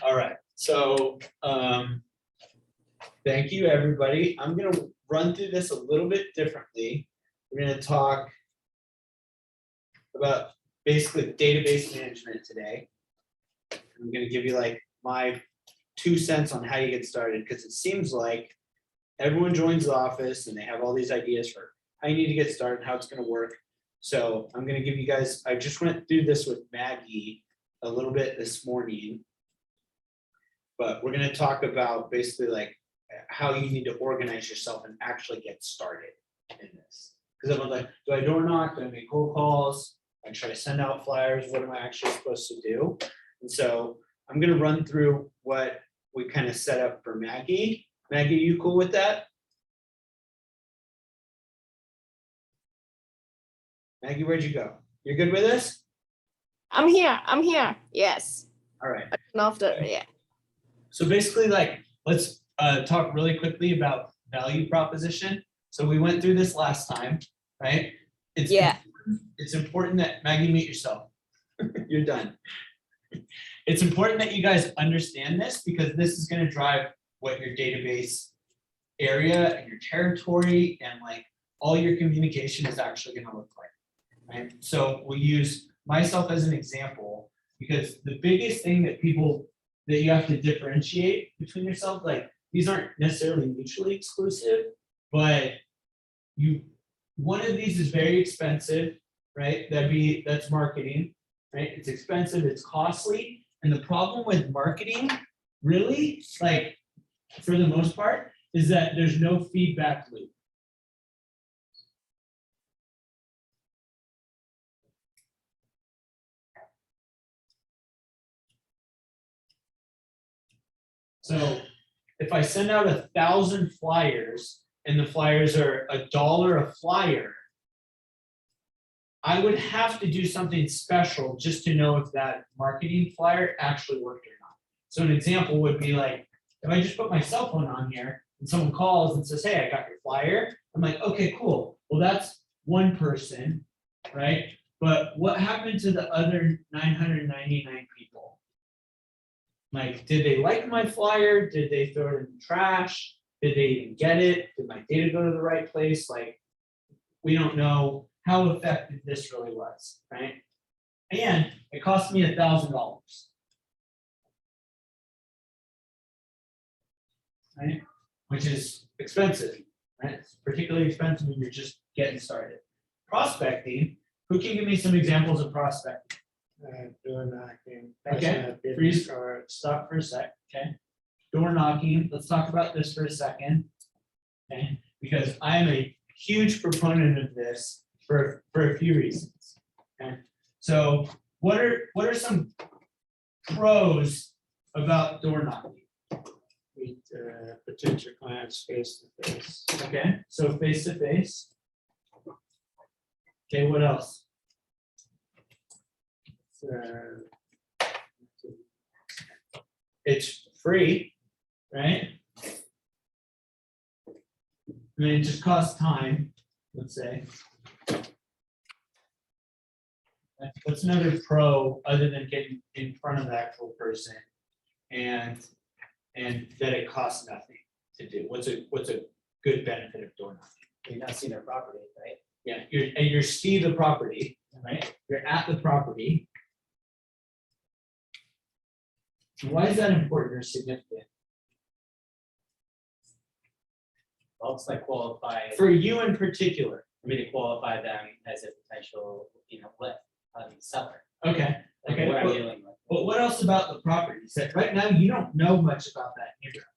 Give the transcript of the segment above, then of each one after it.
All right, so thank you, everybody. I'm gonna run through this a little bit differently. We're gonna talk about basically database management today. I'm gonna give you like my 2 cents on how you get started, because it seems like everyone joins the office and they have all these ideas for how you need to get started, how it's gonna work. So I'm gonna give you guys, I just went through this with Maggie a little bit this morning. But we're gonna talk about basically like how you need to organize yourself and actually get started in this. Because I'm like, do I door knock? Do I make cold calls? I try to send out flyers. What am I actually supposed to do? And so I'm gonna run through what we kind of set up for Maggie. Maggie, you cool with that? Maggie, where'd you go? You're good with this? I'm here. Yes. All right. Yeah. So basically, like, let's talk really quickly about value proposition. So we went through this last time, right? It's important that Maggie, meet yourself. You're done. It's important that you guys understand this, because this is going to drive what your database area and your territory and like all your communication is actually going to look like, right? So we'll use myself as an example, because the biggest thing that you have to differentiate between yourself, like these aren't necessarily mutually exclusive, but one of these is very expensive, right? That's marketing, right? It's expensive, it's costly. And the problem with marketing, really, like for the most part, is that there's no feedback loop. So if I send out 1,000 flyers and the flyers are $1 a flyer, I would have to do something special just to know if that marketing flyer actually worked or not. So an example would be like, if I just put my cell phone on here and someone calls and says, hey, I got your flyer. I'm like, okay, cool. Well, that's one person, right? But what happened to the other 999 people? Like, did they like my flyer? Did they throw it in the trash? Did they even get it? Did my data go to the right place? Like, we don't know how effective this really was, right? And it cost me $1,000, right? Which is expensive, right? It's particularly expensive when you're just getting started. Prospecting, who can give me some examples of prospecting? Door knocking. Okay, freeze or stop for a sec, okay? Door knocking, let's talk about this for a second, okay? Because I'm a huge proponent of this for a few reasons, okay? So what are some pros about door knocking? Meet potential clients face to face. Okay, so face to face. Okay, what else? It's free, right? I mean, it just costs time, let's say. What's another pro other than getting in front of the actual person and that it costs nothing to do? What's a good benefit of door knocking? You're not seeing their property, right? Yeah, you're see the property, right? You're at the property. Why is that important or significant? Well, it's like qualify, For you in particular. for me to qualify them as a potential, seller. Okay, Like okay. what I'm Well, dealing with. but what else about the property? So right now, you don't know much about that neighborhood.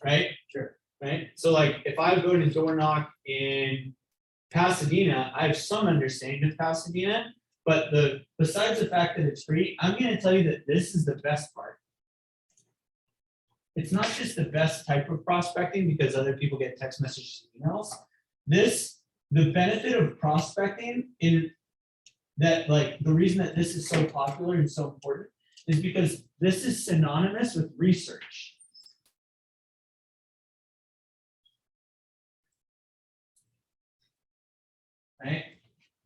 Right? Sure. Right? So like, if I go to door knock in Pasadena, I have some understanding of Pasadena, but besides the fact that it's free, I'm gonna tell you that this is the best part. It's not just the best type of prospecting because other people get text messages and emails. The benefit of prospecting in that, like, the reason that this is so popular and so important is because this is synonymous with research. Right?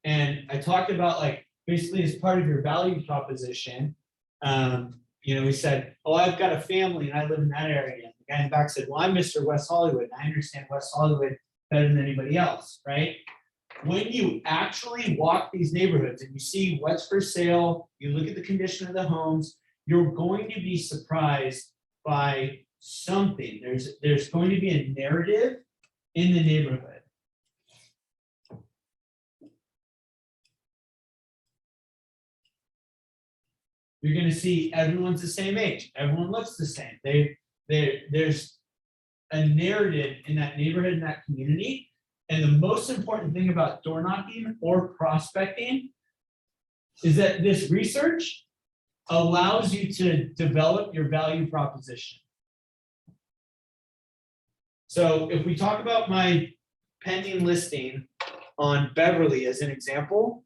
And I talked about, like, basically as part of your value proposition, you know, we said, oh, I've got a family and I live in that area. And the guy in the back said, well, I'm Mr. West Hollywood, and I understand West Hollywood better than anybody else, right? When you actually walk these neighborhoods and you see what's for sale, you look at the condition of the homes, you're going to be surprised by something. There's going to be a narrative in the neighborhood. You're gonna see everyone's the same age, everyone looks the same. There's a narrative in that neighborhood, in that community. And the most important thing about door knocking or prospecting is that this research allows you to develop your value proposition. So if we talk about my pending listing on Beverly as an example,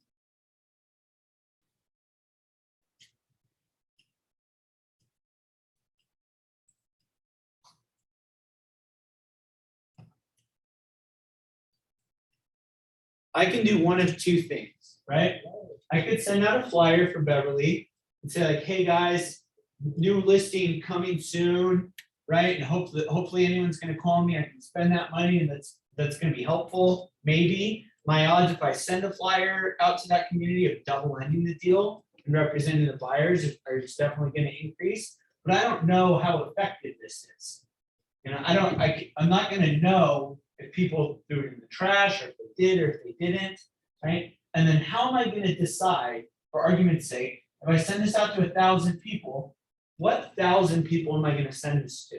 I can do one of two things, right? I could send out a flyer for Beverly and say like, hey guys, new listing coming soon, right? And hopefully anyone's gonna call me, I can spend that money and that's gonna be helpful, maybe. My odds if I send a flyer out to that community of double ending the deal and representing the buyers are just definitely gonna increase, but I don't know how effective this is. You know, I'm not gonna know if people threw it in the trash, or if they did, or if they didn't, right? And then how am I gonna decide, for argument's sake, if I send this out to 1,000 people, what 1,000 people am I gonna send this to?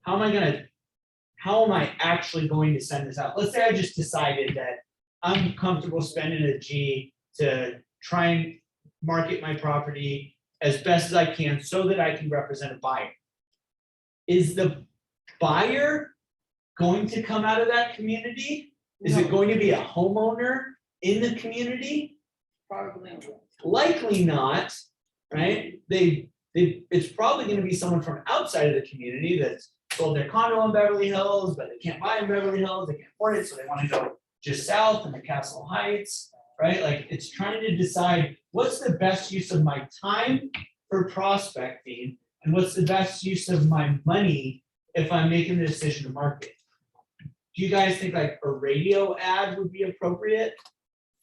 How am I actually going to send this out? Let's say I just decided that I'm comfortable spending a G to try and market my property as best as I can so that I can represent a buyer. Is the buyer going to come out of that community? Is it going to be a homeowner in the community? Probably. Likely not, right? It's probably going to be someone from outside of the community that's sold their condo in Beverly Hills, but they can't buy in Beverly Hills, they can't afford it, so they want to go just south in the Castle Heights, right? Like it's trying to decide what's the best use of my time for prospecting and what's the best use of my money if I'm making the decision to market. Do you guys think like a radio ad would be appropriate?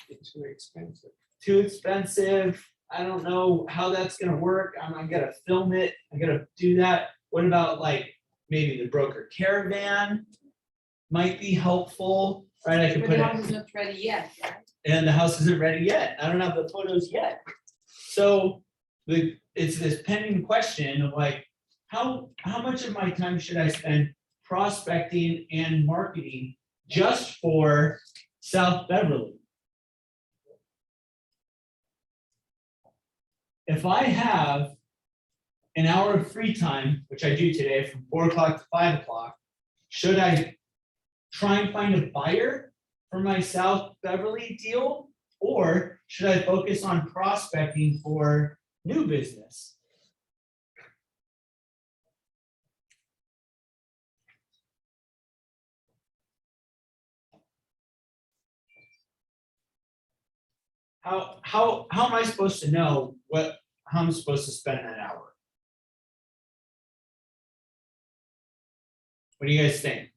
It's too expensive. Too expensive? I don't know how that's gonna work. I'm gonna film it. I'm gonna do that. What about like maybe the broker caravan might be helpful, right? I could But put the it, house is not ready yet, right? and the house isn't ready yet. I don't have the photos yet. So it's this pending question of like, how much of my time should I spend prospecting and marketing just for South Beverly? If I have an hour of free time, which I do today from 4 o'clock to 5 o'clock, should I try and find a buyer for my South Beverly deal? Or should I focus on prospecting for new business? How am I supposed to know how I'm supposed to spend that hour? What do you guys think?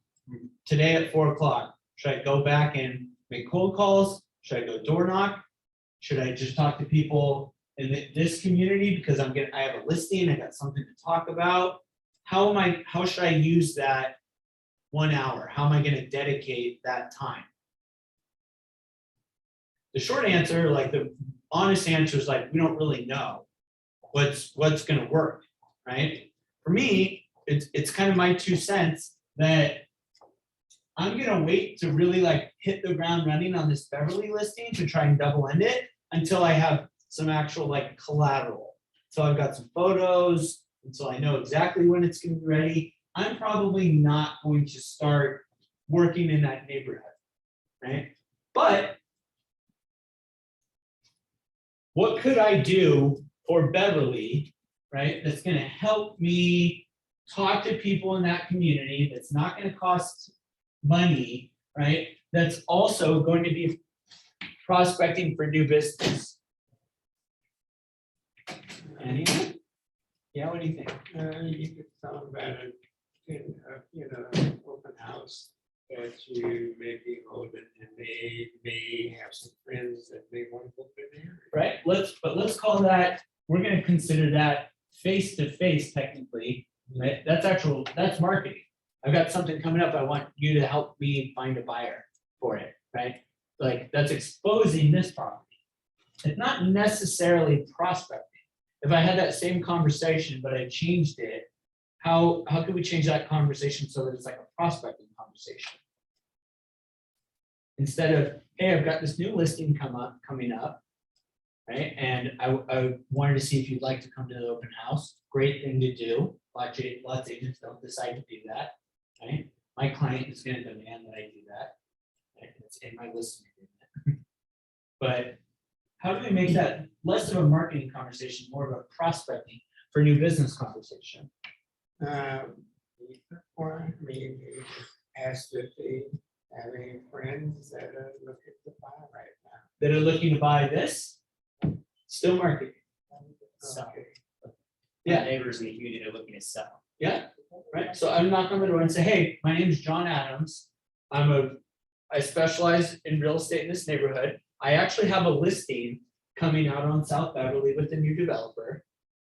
Today at 4 o'clock, should I go back and make cold calls? Should I go door knock? Should I just talk to people in this community because I have a listing, I got something to talk about? How should I use that 1 hour? How am I gonna dedicate that time? The short answer, like the honest answer is like, we don't really know what's gonna work, right? For me, it's kind of my 2 cents that I'm gonna wait to really like hit the ground running on this Beverly listing to try and double end it until I have some actual like collateral. So I've got some photos, until I know exactly when it's gonna be ready. I'm probably not going to start working in that neighborhood, right? But what could I do for Beverly, right? That's gonna help me talk to people in that community, that's not gonna cost money, right? That's also going to be prospecting for new business. Anyone? Yeah, what do you think? You could tell them about it in, an open house that you may be holding, and they may have some friends that may want to go in there. Right, let's call that, we're gonna consider that face-to-face technically, right? That's marketing. I've got something coming up, I want you to help me find a buyer for it, right? Like, that's exposing this property. It's not necessarily prospecting. If I had that same conversation, but I changed it, how could we change that conversation so that it's like a prospecting conversation? Instead of, hey, I've got this new listing coming up, right? And I wanted to see if you'd like to come to the open house. Great thing to do. Lots of agents don't decide to do that, right? My client is gonna demand that I do that. Right? It's in my listing agreement. But how do we make that less of a marketing conversation, more of a prospecting for new business conversation? Or, I mean, you ask if they have any friends that are looking to buy right now. That are looking to buy this? Still marketing. So, Okay. Yeah. neighbors in the community are looking to sell. Yeah, right. So I'm knocking on the door and say, hey, my name is John Adams. I specialize in real estate in this neighborhood. I actually have a listing coming out on South Beverly with a new developer,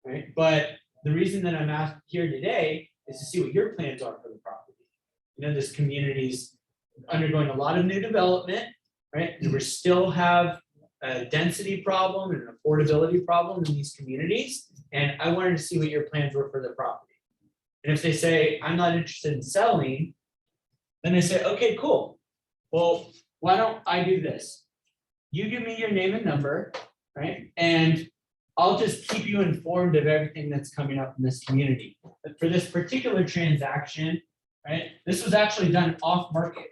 right? But the reason that I'm here today is to see what your plans are for the property. You know, this community's undergoing a lot of new development, right? And we still have a density problem and an affordability problem in these communities. And I wanted to see what your plans were for the property. And if they say, I'm not interested in selling, then I say, okay, cool. Well, why don't I do this? You give me your name and number, right? And I'll just keep you informed of everything that's coming up in this community. But for this particular transaction, right, this was actually done off market,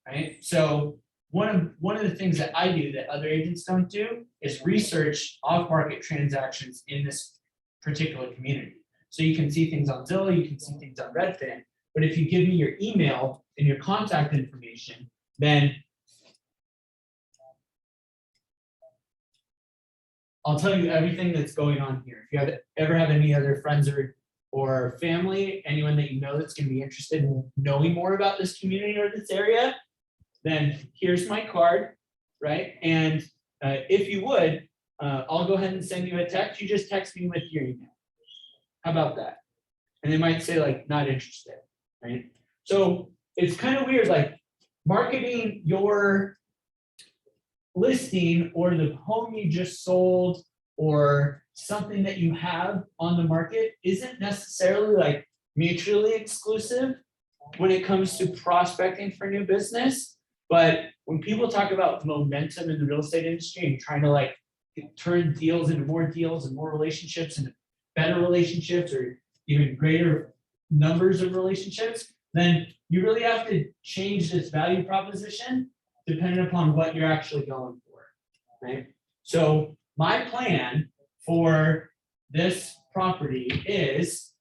right? So one of the things that I do that other agents don't do is research off market transactions in this particular community. So you can see things on Zillow, you can see things on Redfin, but if you give me your email and your contact information, then I'll tell you everything that's going on here. If you ever have any other friends or family, anyone that you know that's going to be interested in knowing more about this community or this area, then here's my card, right? And if you would, I'll go ahead and send you a text. You just text me with your email. How about that? And they might say like, not interested, right? So it's kind of weird, like marketing your listing or the home you just sold or something that you have on the market isn't necessarily like mutually exclusive when it comes to prospecting for new business. But when people talk about momentum in the real estate industry and trying to like turn deals into more deals and more relationships and better relationships or even greater numbers of relationships, then you really have to change this value proposition depending upon what you're actually going for, right? So my plan for this property is,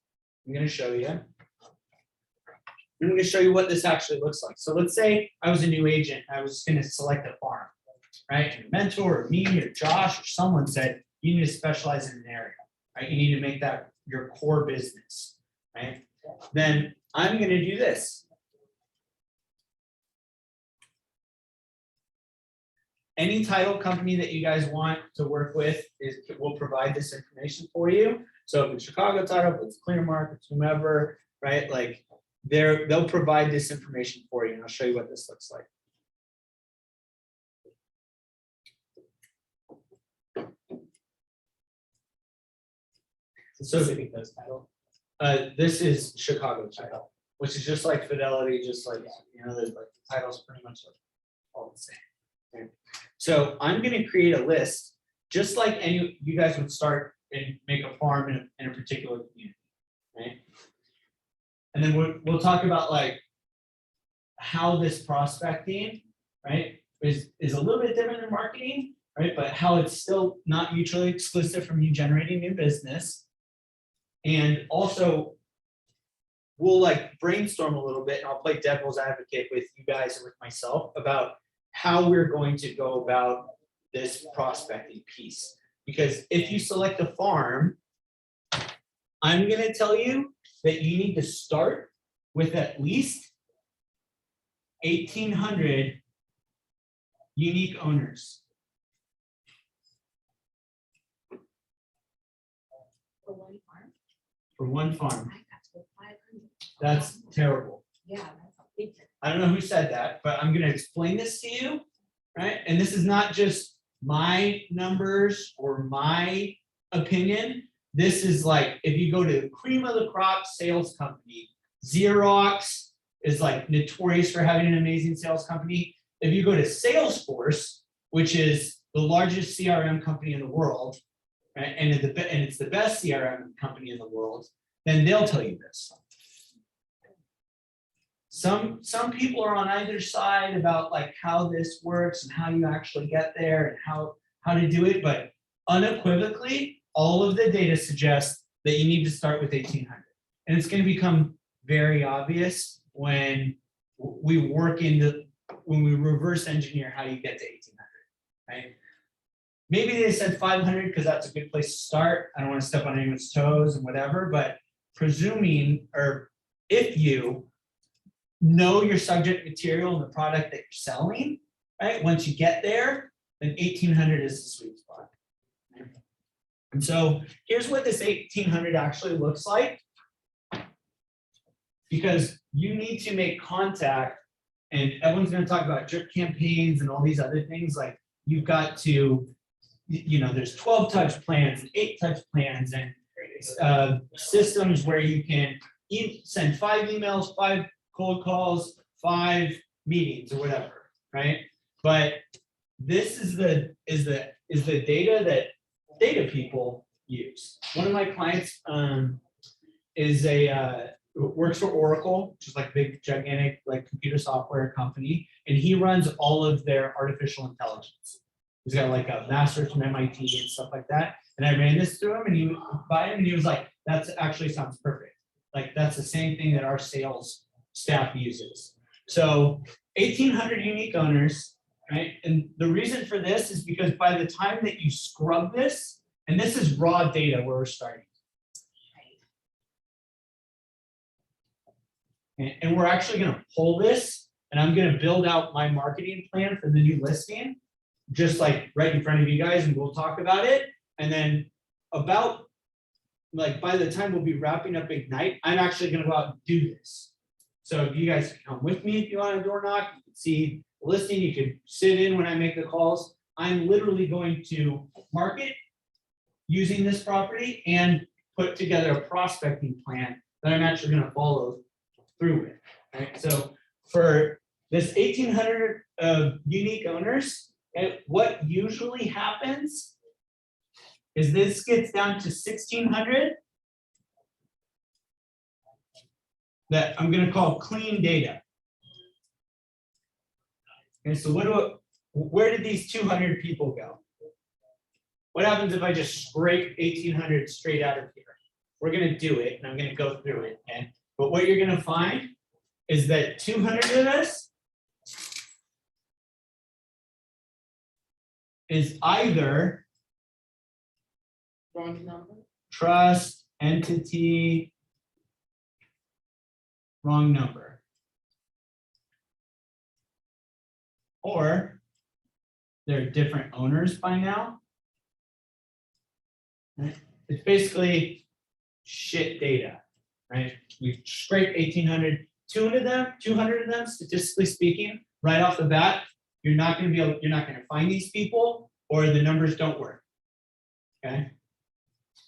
I'm gonna show you. I'm gonna show you what this actually looks like. So let's say I was a new agent, I was just gonna select a farm, right? And a mentor or me or Josh or someone said, you need to specialize in an area, right? You need to make that your core business, right? Then I'm gonna do this. Any title company that you guys want to work with will provide this information for you. So if it's Chicago Title, if it's Clearmark, if it's whomever, right? Like they'll provide this information for you, and I'll show you what this looks like. So Pacific Coast title. this is Chicago Title, which is just like Fidelity, just like, you know, there's like the titles pretty much like all the same. Okay. So I'm gonna create a list, just like you guys would start and make a farm in a particular community, right? And then we'll talk about like how this prospecting, right, is a little bit different than marketing, right? But how it's still not mutually exclusive from you generating new business. And also we'll like brainstorm a little bit, and I'll play devil's advocate with you guys and with myself about how we're going to go about this prospecting piece. Because if you select a farm, I'm gonna tell you that you need to start with at least 1,800 unique owners. For one farm, For one farm. I got to 500. That's terrible. Yeah, that's a big. I don't know who said that, but I'm gonna explain this to you, right? And this is not just my numbers or my opinion. This is like, if you go to cream of the crop sales company, Xerox is like notorious for having an amazing sales company. If you go to Salesforce, which is the largest CRM company in the world, right, and it's the best CRM company in the world, then they'll tell you this. Some people are on either side about like how this works and how you actually get there and how to do it, but unequivocally, all of the data suggests that you need to start with 1,800. And it's going to become very obvious when we reverse engineer how you get to 1,800, right? Maybe they said 500 because that's a good place to start. I don't want to step on anyone's toes and whatever, but presuming, or if you know your subject material and the product that you're selling, right? Once you get there, then 1,800 is the sweet spot. And so here's what this 1,800 actually looks like. Because you need to make contact, and everyone's going to talk about drip campaigns and all these other things. Like you've got to, there's 12 touch plans and 8 touch plans and systems where you can send 5 emails, 5 cold calls, 5 meetings or whatever, right? But this is the data that data people use. One of my clients works for Oracle, which is like a big, gigantic, like computer software company, and he runs all of their artificial intelligence. He's got like a master's from MIT and stuff like that. And I ran this through him, and he was like, "That actually sounds perfect. Like that's the same thing that our sales staff uses." So 1,800 unique owners, right? And the reason for this is because by the time that you scrub this, and this is raw data where we're starting. And we're actually going to pull this, and I'm going to build out my marketing plan for the new listing, just like right in front of you guys, and we'll talk about it. And then about like by the time we'll be wrapping up Ignite, I'm actually going to go out and do this. So if you guys can come with me if you want to door knock, you can see the listing, you could sit in when I make the calls. I'm literally going to market using this property and put together a prospecting plan that I'm actually going to follow through with. Right? So for this 1,800 unique owners, what usually happens is this gets down to 1,600 that I'm going to call clean data. And so where did these 200 people go? What happens if I just scrape 1,800 straight out of here? We're going to do it, and I'm going to go through it. But what you're going to find is that 200 of this is either Wrong number. trust, entity, wrong number. Or they're different owners by now. Right? It's basically shit data, right? We've scraped 1,800, 200 of them, statistically speaking, right off the bat, you're not going to find these people, or the numbers don't work. Okay.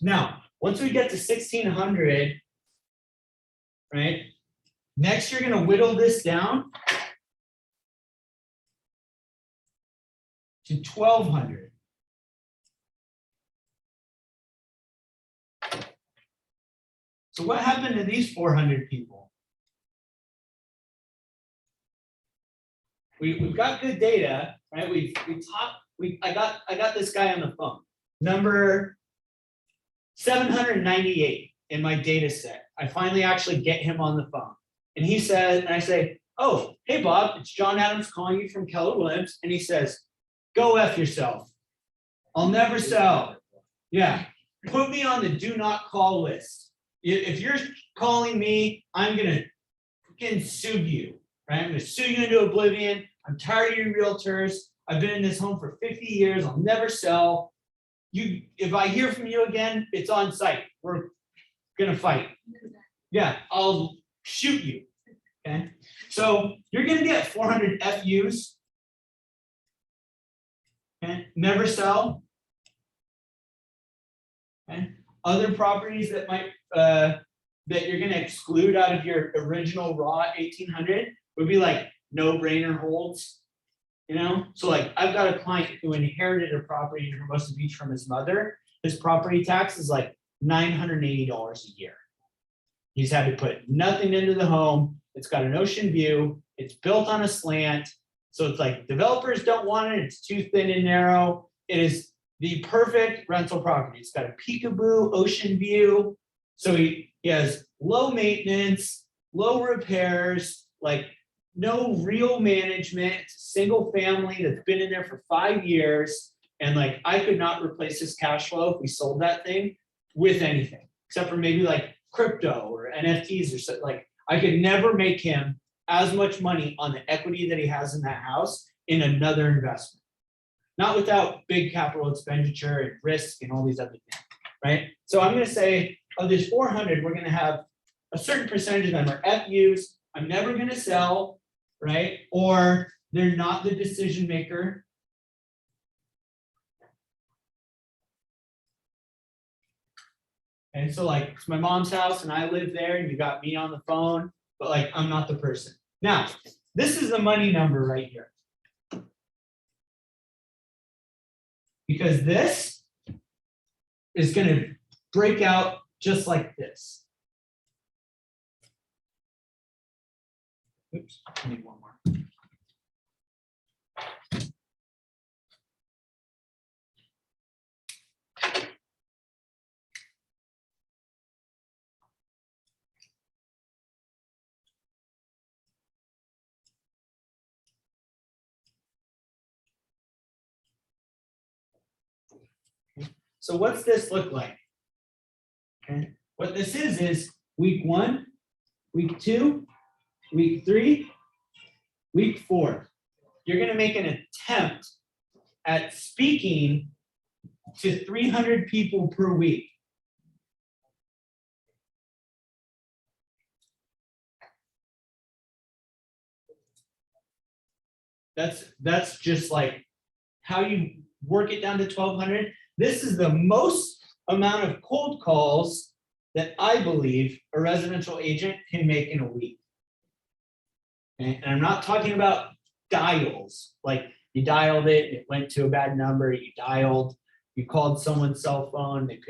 Now, once we get to 1,600, right? Next, you're going to whittle this down to 1,200. So what happened to these 400 people? We've got good data, right? I got this guy on the phone. Number 798 in my data set. I finally actually get him on the phone. And he says, and I say, "Oh, hey Bob, it's John Adams calling you from Keller Williams." And he says, "Go F yourself. I'll never sell. Yeah, put me on the do not call list. If you're calling me, I'm gonna freaking sue you, right? I'm gonna sue you into oblivion. I'm tired of your realtors. I've been in this home for 50 years. I'll never sell. If I hear from you again, it's on site. We're gonna fight. Yeah, I'll shoot you. Okay, so you're gonna get 400 FUs. Okay, never sell. Okay, other properties that might that you're gonna exclude out of your original raw 1800 would be like no-brainer holds. You know, so like I've got a client who inherited a property in Hermosa Beach from his mother. His property tax is like $980 a year. He's had to put nothing into the home. It's got an ocean view. It's built on a slant. So it's like developers don't want it. It's too thin and narrow. It is the perfect rental property. It's got a peekaboo ocean view. So he has low maintenance, low repairs, like no real management. It's a single family that's been in there for 5 years. And like I could not replace his cash flow if we sold that thing with anything, except for maybe like crypto or NFTs or something. Like I could never make him as much money on the equity that he has in that house in another investment. Not without big capital expenditure and risk and all these other things, right? So I'm gonna say of this 400, we're gonna have a certain percentage of them are FUs. I'm never gonna sell, right? Or they're not the decision maker. And so like it's my mom's house and I live there and you got me on the phone, but like I'm not the person. Now, this is the money number right here. Because this is gonna break out just like this. Oops, I need one more. So what's this look like? Okay, what this is week 1, week 2, week 3, week 4. You're gonna make an attempt at speaking to 300 people per week. That's just like how you work it down to 1,200. This is the most amount of cold calls that I believe a residential agent can make in a week. Okay, and I'm not talking about dials, like you dialed it, it went to a bad number, you called someone's cell phone, they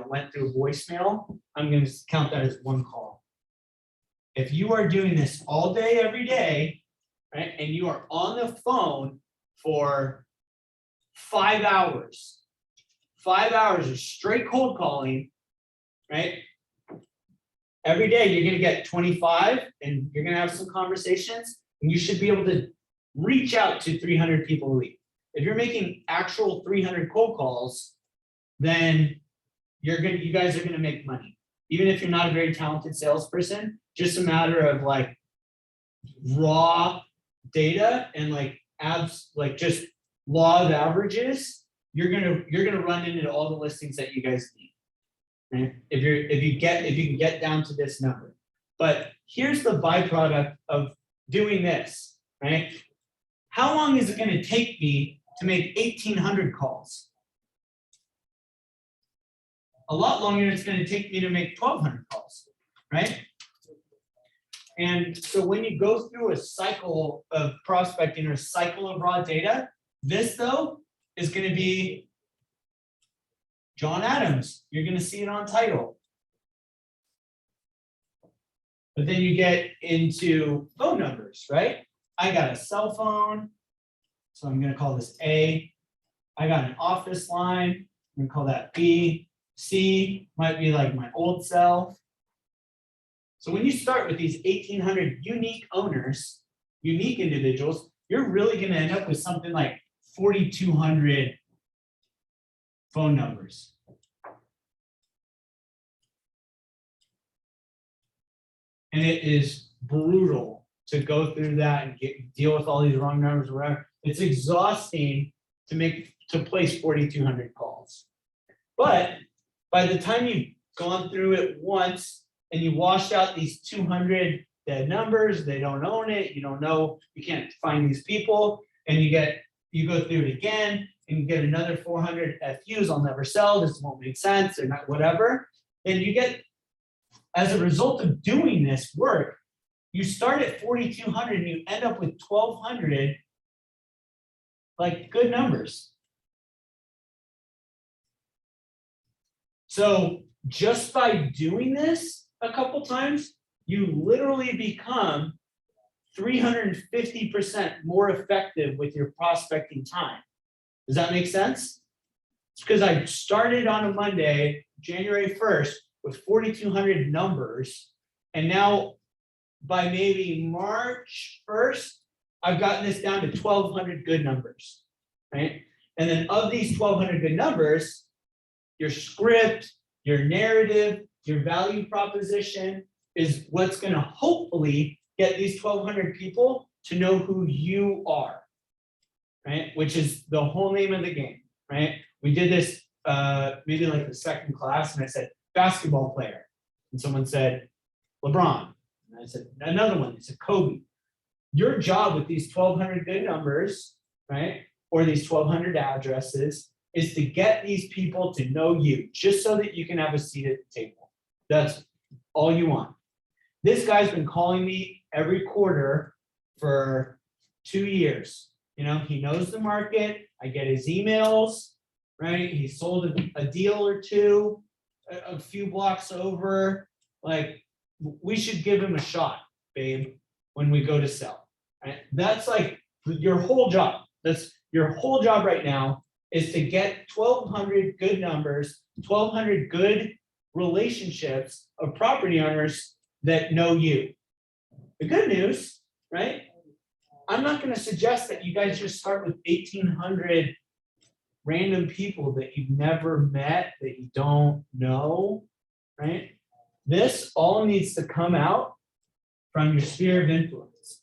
went through voicemail. I'm going to count that as one call. If you are doing this all day, every day, right, and you are on the phone for 5 hours, 5 hours of straight cold calling, right? Every day you're gonna get 25 and you're gonna have some conversations and you should be able to reach out to 300 people a week. If you're making actual 300 cold calls, then you guys are gonna make money. Even if you're not a very talented salesperson, just a matter of like raw data and like just law of averages, you're gonna run into all the listings that you guys need. Right? If you can get down to this number. But here's the byproduct of doing this, right? How long is it gonna take me to make 1,800 calls? A lot longer than it's gonna take me to make 1,200 calls, right? And so when you go through a cycle of prospecting or a cycle of raw data, this though is gonna be John Adams. You're gonna see it on title. But then you get into phone numbers, right? I got a cell phone, so I'm gonna call this A. I got an office line, I'm gonna call that B. C might be like my old self. So when you start with these 1,800 unique owners, unique individuals, you're really gonna end up with something like 4,200 phone numbers. And it is brutal to go through that and deal with all these wrong numbers or whatever. It's exhausting to place 4,200 calls. But by the time you've gone through it once and you washed out these 200 dead numbers, they don't own it, you don't know, you can't find these people, and you go through it again and you get another 400 FUs, I'll never sell, this won't make sense, or not, whatever. And you get, as a result of doing this work, you start at 4,200 and you end up with 1,200, like, good numbers. So just by doing this a couple times, you literally become 350% more effective with your prospecting time. Does that make sense? It's because I started on a Monday, January 1st, with 4,200 numbers, and now by maybe March 1st, I've gotten this down to 1,200 good numbers, right? And then of these 1,200 good numbers, your script, your narrative, your value proposition is what's going to hopefully get these 1,200 people to know who you are, right? Which is the whole name of the game, right? We did this maybe like the second class, and I said basketball player, and someone said LeBron, and I said another one. They said Kobe. Your job with these 1,200 good numbers, right, or these 1,200 addresses, is to get these people to know you, just so that you can have a seat at the table. That's all you want. This guy's been calling me every quarter for 2 years. You know, he knows the market. I get his emails, right? He sold a deal or two, a few blocks over. Like, we should give him a shot, babe, when we go to sell. Right? That's like your whole job. That's your whole job right now, is to get 1,200 good numbers, 1,200 good relationships of property owners that know you. The good news, right? I'm not going to suggest that you guys just start with 1,800 random people that you've never met, that you don't know, right? This all needs to come out from your sphere of influence.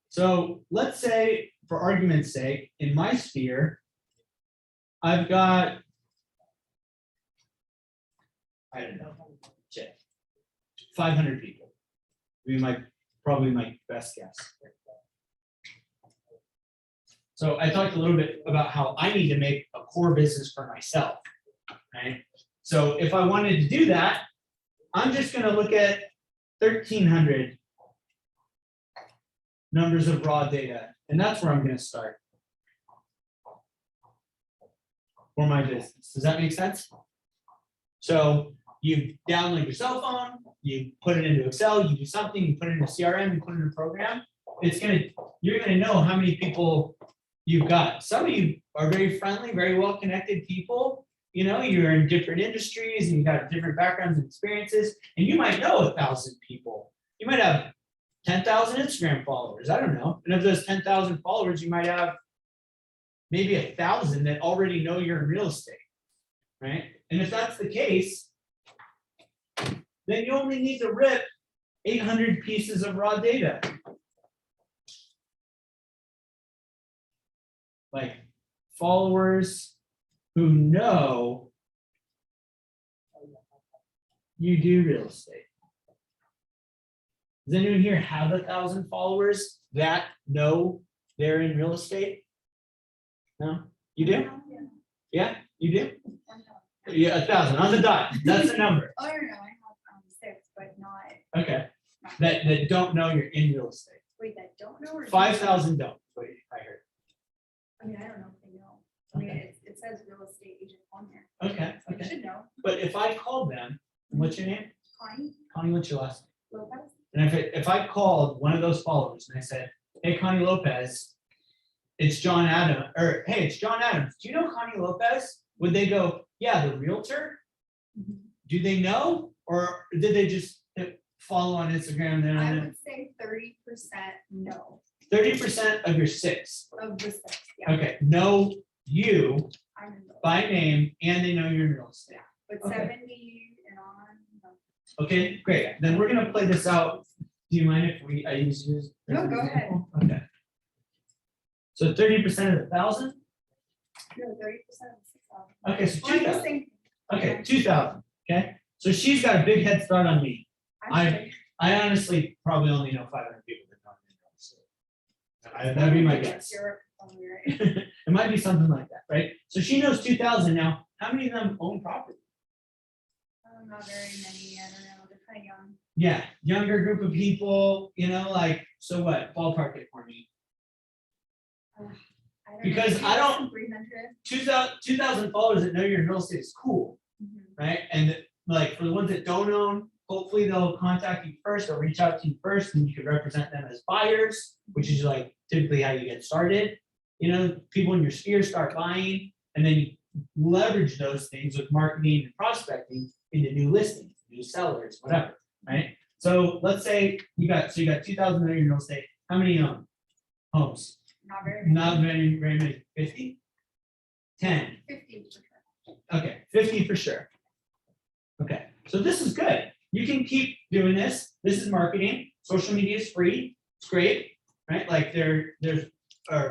So let's say, for argument's sake, in my sphere, I've got, I don't know, 500 people. Be probably my best guess. So I talked a little bit about how I need to make a core business for myself, right? So if I wanted to do that, I'm just going to look at 1,300 numbers of raw data, and that's where I'm going to start for my business. Does that make sense? So you download your cell phone, you put it into Excel, you do something, you put it in a CRM, you put it in a program. You're gonna know how many people you've got. Some of you are very friendly, very well-connected people. You know, you're in different industries and you got different backgrounds and experiences, and you might know 1,000 people. You might have 10,000 Instagram followers. I don't know. And of those 10,000 followers, you might have maybe 1,000 that already know you're in real estate, right? And if that's the case, then you only need to rip 800 pieces of raw data. Like followers who know you do real estate. Does anyone here have 1,000 followers that know they're in real estate? No? You do? Yeah, you do? Yeah, 1,000 on the dot. That's the number. Oh, no, I have 6, but not, Okay. That don't know you're in real estate. wait, that don't know or? 5,000 don't. Wait, I heard. I mean, I don't know if they know. I mean, Okay. it says real estate agent on there. Okay, So you okay. should know. But if I called them, what's your name? Connie Connie, what's your last name? Lopez? And if I called one of those followers and I said, hey, Connie Lopez, it's John Adams, or hey, it's John Adams. Do you know Connie Lopez? Would they go, yeah, the realtor? Do they know? Or did they just follow on Instagram? I Then would say 30% no 30% of your 6. of the 6, yeah. Okay, know you I'm in those. by name and they know you're in real estate. But Okay. 70 and on, no. Okay, great. Then we're gonna play this out. Do you mind if I use yours? No, go ahead. Okay. So 30% of 1,000? No, 30% of 6,000. Okay, so Or the 2,000. same. Okay, 2,000, okay? So she's got a big head start on me. Actually, I honestly probably only know 500 people that know me. So that'd be my it's guess. Europe, probably, right? It might be something like that, right? So she knows 2,000 now. How many of them own property? Not very many, I don't know, they're kind of young. Yeah, younger group of people, like, so what? Ballpark it for me. I don't know, Because maybe I don't- some 300. 2,000 followers that know you're in real estate is cool, Mhm. right? And like for the ones that don't own, hopefully they'll contact you first or reach out to you first, and you can represent them as buyers, which is like typically how you get started. People in your sphere start buying, and then you leverage those things with marketing and prospecting into new listings, new sellers, whatever, right? So let's say you got 2,000 in real estate. How many homes? Not very many. Not very many. 50? 10. 50 for sure. Okay, 50 for sure. Okay, so this is good. You can keep doing this. This is marketing. Social media is free. It's great, right? Like there's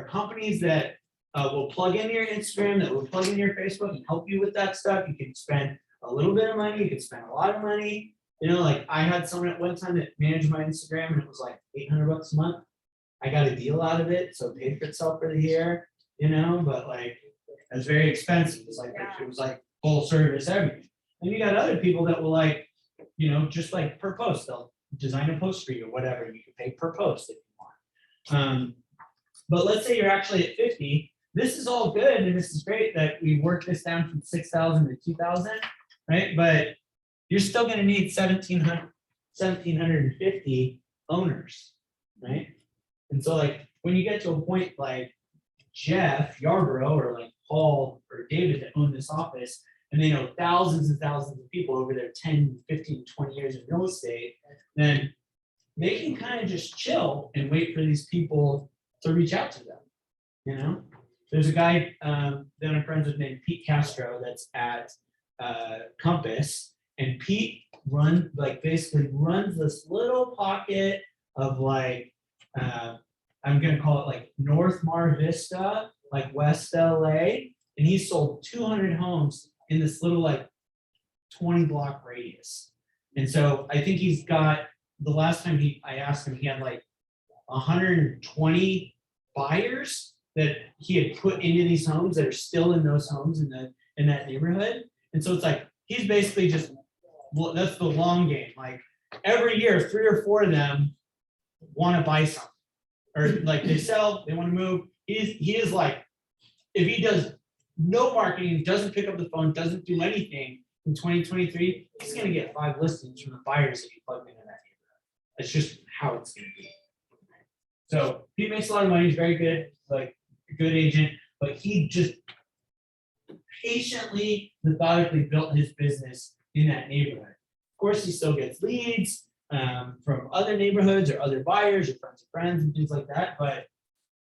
companies that will plug in your Instagram, that will plug in your Facebook and help you with that stuff. You can spend a little bit of money. You can spend a lot of money. Like I had someone at one time that managed my Instagram, and it was like $800 a month. I got a deal out of it, so it paid for itself for the year. But like it was very expensive. It was like full service everything. And you got other people that will like, just like per post, they'll design a post for you or whatever. You can pay per post if you want. But let's say you're actually at 50. This is all good, and this is great that we worked this down from 6,000 to 2,000, right? But you're still going to need 1,750 owners, right? And so like when you get to a point like Jeff Yarborough or like Paul or David that own this office, and they know thousands and thousands of people over their 10, 15, 20 years in real estate, then they can kind of just chill and wait for these people to reach out to them. There's a guy that I'm friends with named Pete Castro that's at Compass, and Pete basically runs this little pocket of like, I'm gonna call it like North Mar Vista, like West LA, and he sold 200 homes in this little like 20 block radius. And so I think he's got, the last time I asked him, he had like 120 buyers that he had put into these homes that are still in those homes in that neighborhood. And so it's like he's basically just, well, that's the long game. Like every year, 3 or 4 of them want to buy something, or like they sell, they want to move. He is like, if he does no marketing, doesn't pick up the phone, doesn't do anything in 2023, he's gonna get 5 listings from the buyers that he plugged into that neighborhood. That's just how it's gonna be. So he makes a lot of money. He's very good, like a good agent, but he just patiently, methodically built his business in that neighborhood. Of course, he still gets leads from other neighborhoods or other buyers or friends of friends and things like that. But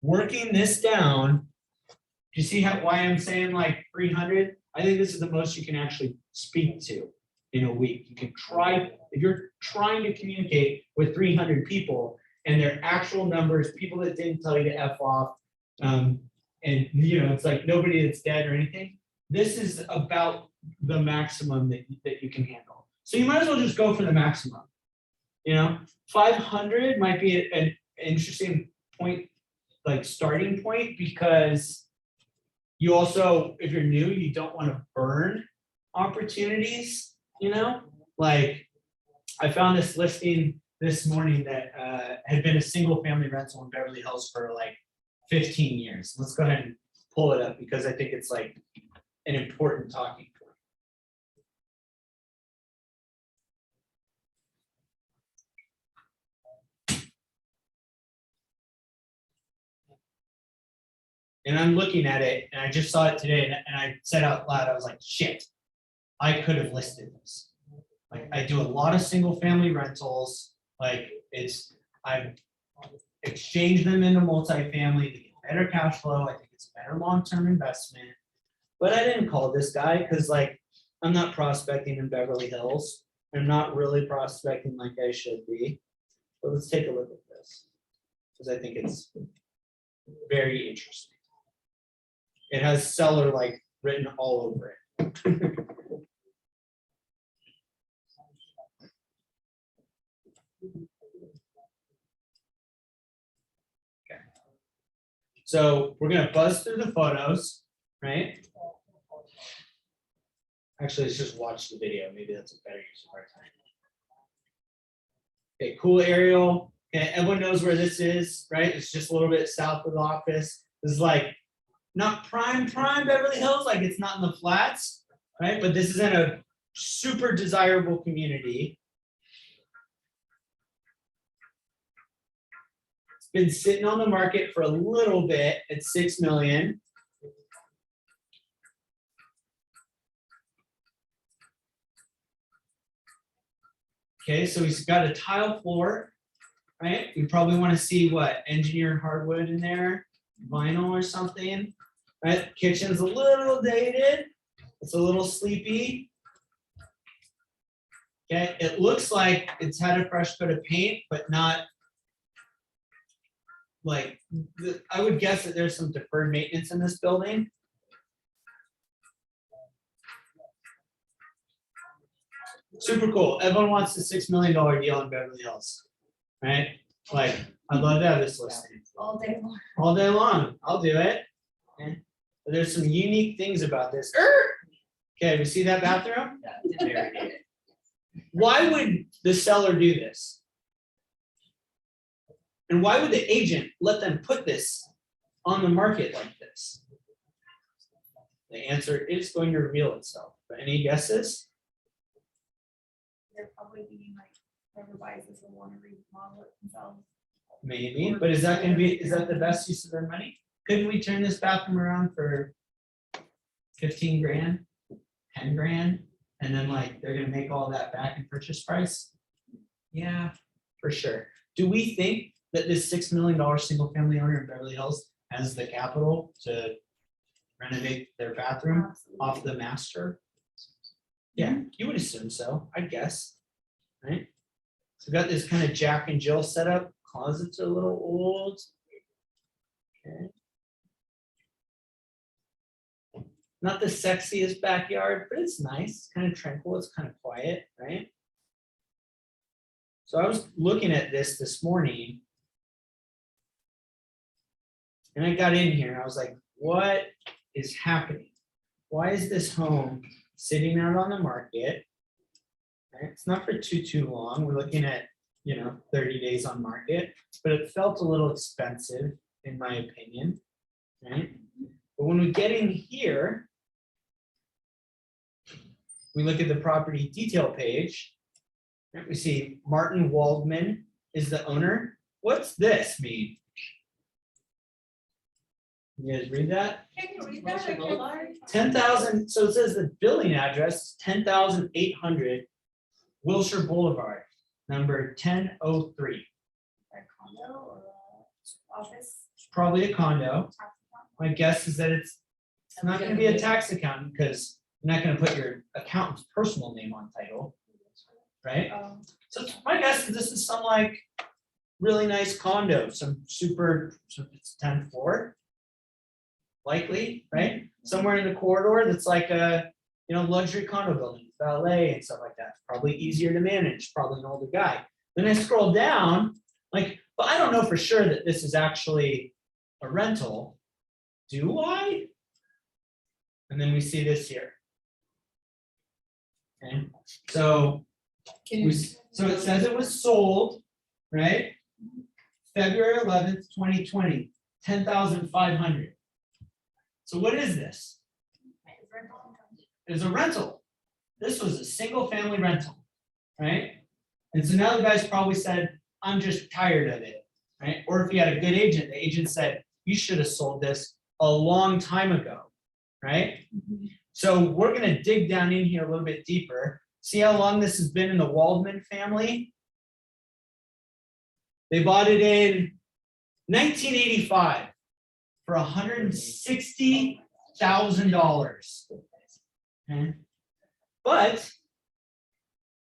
working this down, do you see why I'm saying like 300? I think this is the most you can actually speak to in a week. You can try, if you're trying to communicate with 300 people and their actual numbers, people that didn't tell you to F off, and it's like nobody that's dead or anything. This is about the maximum that you can handle. So you might as well just go for the maximum. 500 might be an interesting point, like starting point, because you also, if you're new, you don't want to burn opportunities, like I found this listing this morning that had been a single family rental in Beverly Hills for like 15 years. Let's go ahead and pull it up because I think it's like an important talking point. And I'm looking at it, and I just saw it today, and I said out loud, I was like, shit, I could have listed this. Like, I do a lot of single family rentals, like I've exchanged them into multifamily to get better cash flow. I think it's a better long-term investment. But I didn't call this guy because like I'm not prospecting in Beverly Hills. I'm not really prospecting like I should be. But let's take a look at this. Because I think it's very interesting. It has seller like written all over it. So we're gonna buzz through the photos, right? Actually, let's just watch the video. Maybe that's a better use of our time. Okay, cool aerial. Okay, everyone knows where this is, right? It's just a little bit south of the office. This is like not prime Beverly Hills, like it's not in the flats, right? But this is in a super desirable community. It's been sitting on the market for a little bit at 6 million. Okay, so he's got a tile floor, right? You probably want to see what, engineered hardwood in there, vinyl or something, right? Kitchen's a little dated, it's a little sleepy. Okay, it looks like it's had a fresh coat of paint, but not like, I would guess that there's some deferred maintenance in this building. Super cool. Everyone wants the $6 million deal in Beverly Hills, right? Like, I'd love to have this listing All day long. all day long. I'll do it. Okay. But there's some unique things about this. Okay, we see that bathroom? There it is. Why would the seller do this? And why would the agent let them put this on the market like this? The answer is going to reveal itself. But any guesses? They're probably being like, whoever buys this will want to remodel it themselves. Maybe, but is that the best use of their money? Couldn't we turn this bathroom around for 15 grand, 10 grand? And then like, they're gonna make all that back in purchase price? Yeah, for sure. Do we think that this $6 million single family owner in Beverly Hills has the capital to renovate their bathroom off the master? Yeah, you would assume so, I guess, right? So we've got this kind of Jack and Jill setup. Closets are a little old. Okay. Not the sexiest backyard, but it's nice. It's kind of tranquil. It's kind of quiet, right? So I was looking at this morning, and I got in here and I was like, what is happening? Why is this home sitting out on the market? Right? It's not for too long. We're looking at, 30 days on market, but it felt a little expensive in my opinion, right? But when we get in here, we look at the property detail page, right? We see Martin Waldman is the owner. What's this mean? You guys read that? Can you read that? I can't- 10,000, so it says the billing address is 10,800 Wilshire Boulevard, number 1003. A condo or a office. It's probably a condo. My guess is that it's not gonna be a tax accountant because you're not gonna put your accountant's personal name on title, right? So my guess is this is some like really nice condo, so it's 10th floor. Likely, right? Somewhere in the corridor that's like a, luxury condo building, valet and stuff like that. It's probably easier to manage, probably an older guy. Then I scroll down, like, but I don't know for sure that this is actually a rental. Do I? And then we see this here. Okay, so so it says it was sold, right? February 11th, 2020, 10,500. So what is this? It's a rental. This was a single family rental, right? And so now the guy's probably said, I'm just tired of it, right? Or if he had a good agent, the agent said, you should have sold this a long time ago, right? So we're gonna dig down in here a little bit deeper. See how long this has been in the Waldman family? They bought it in 1985 for $160,000. Okay. But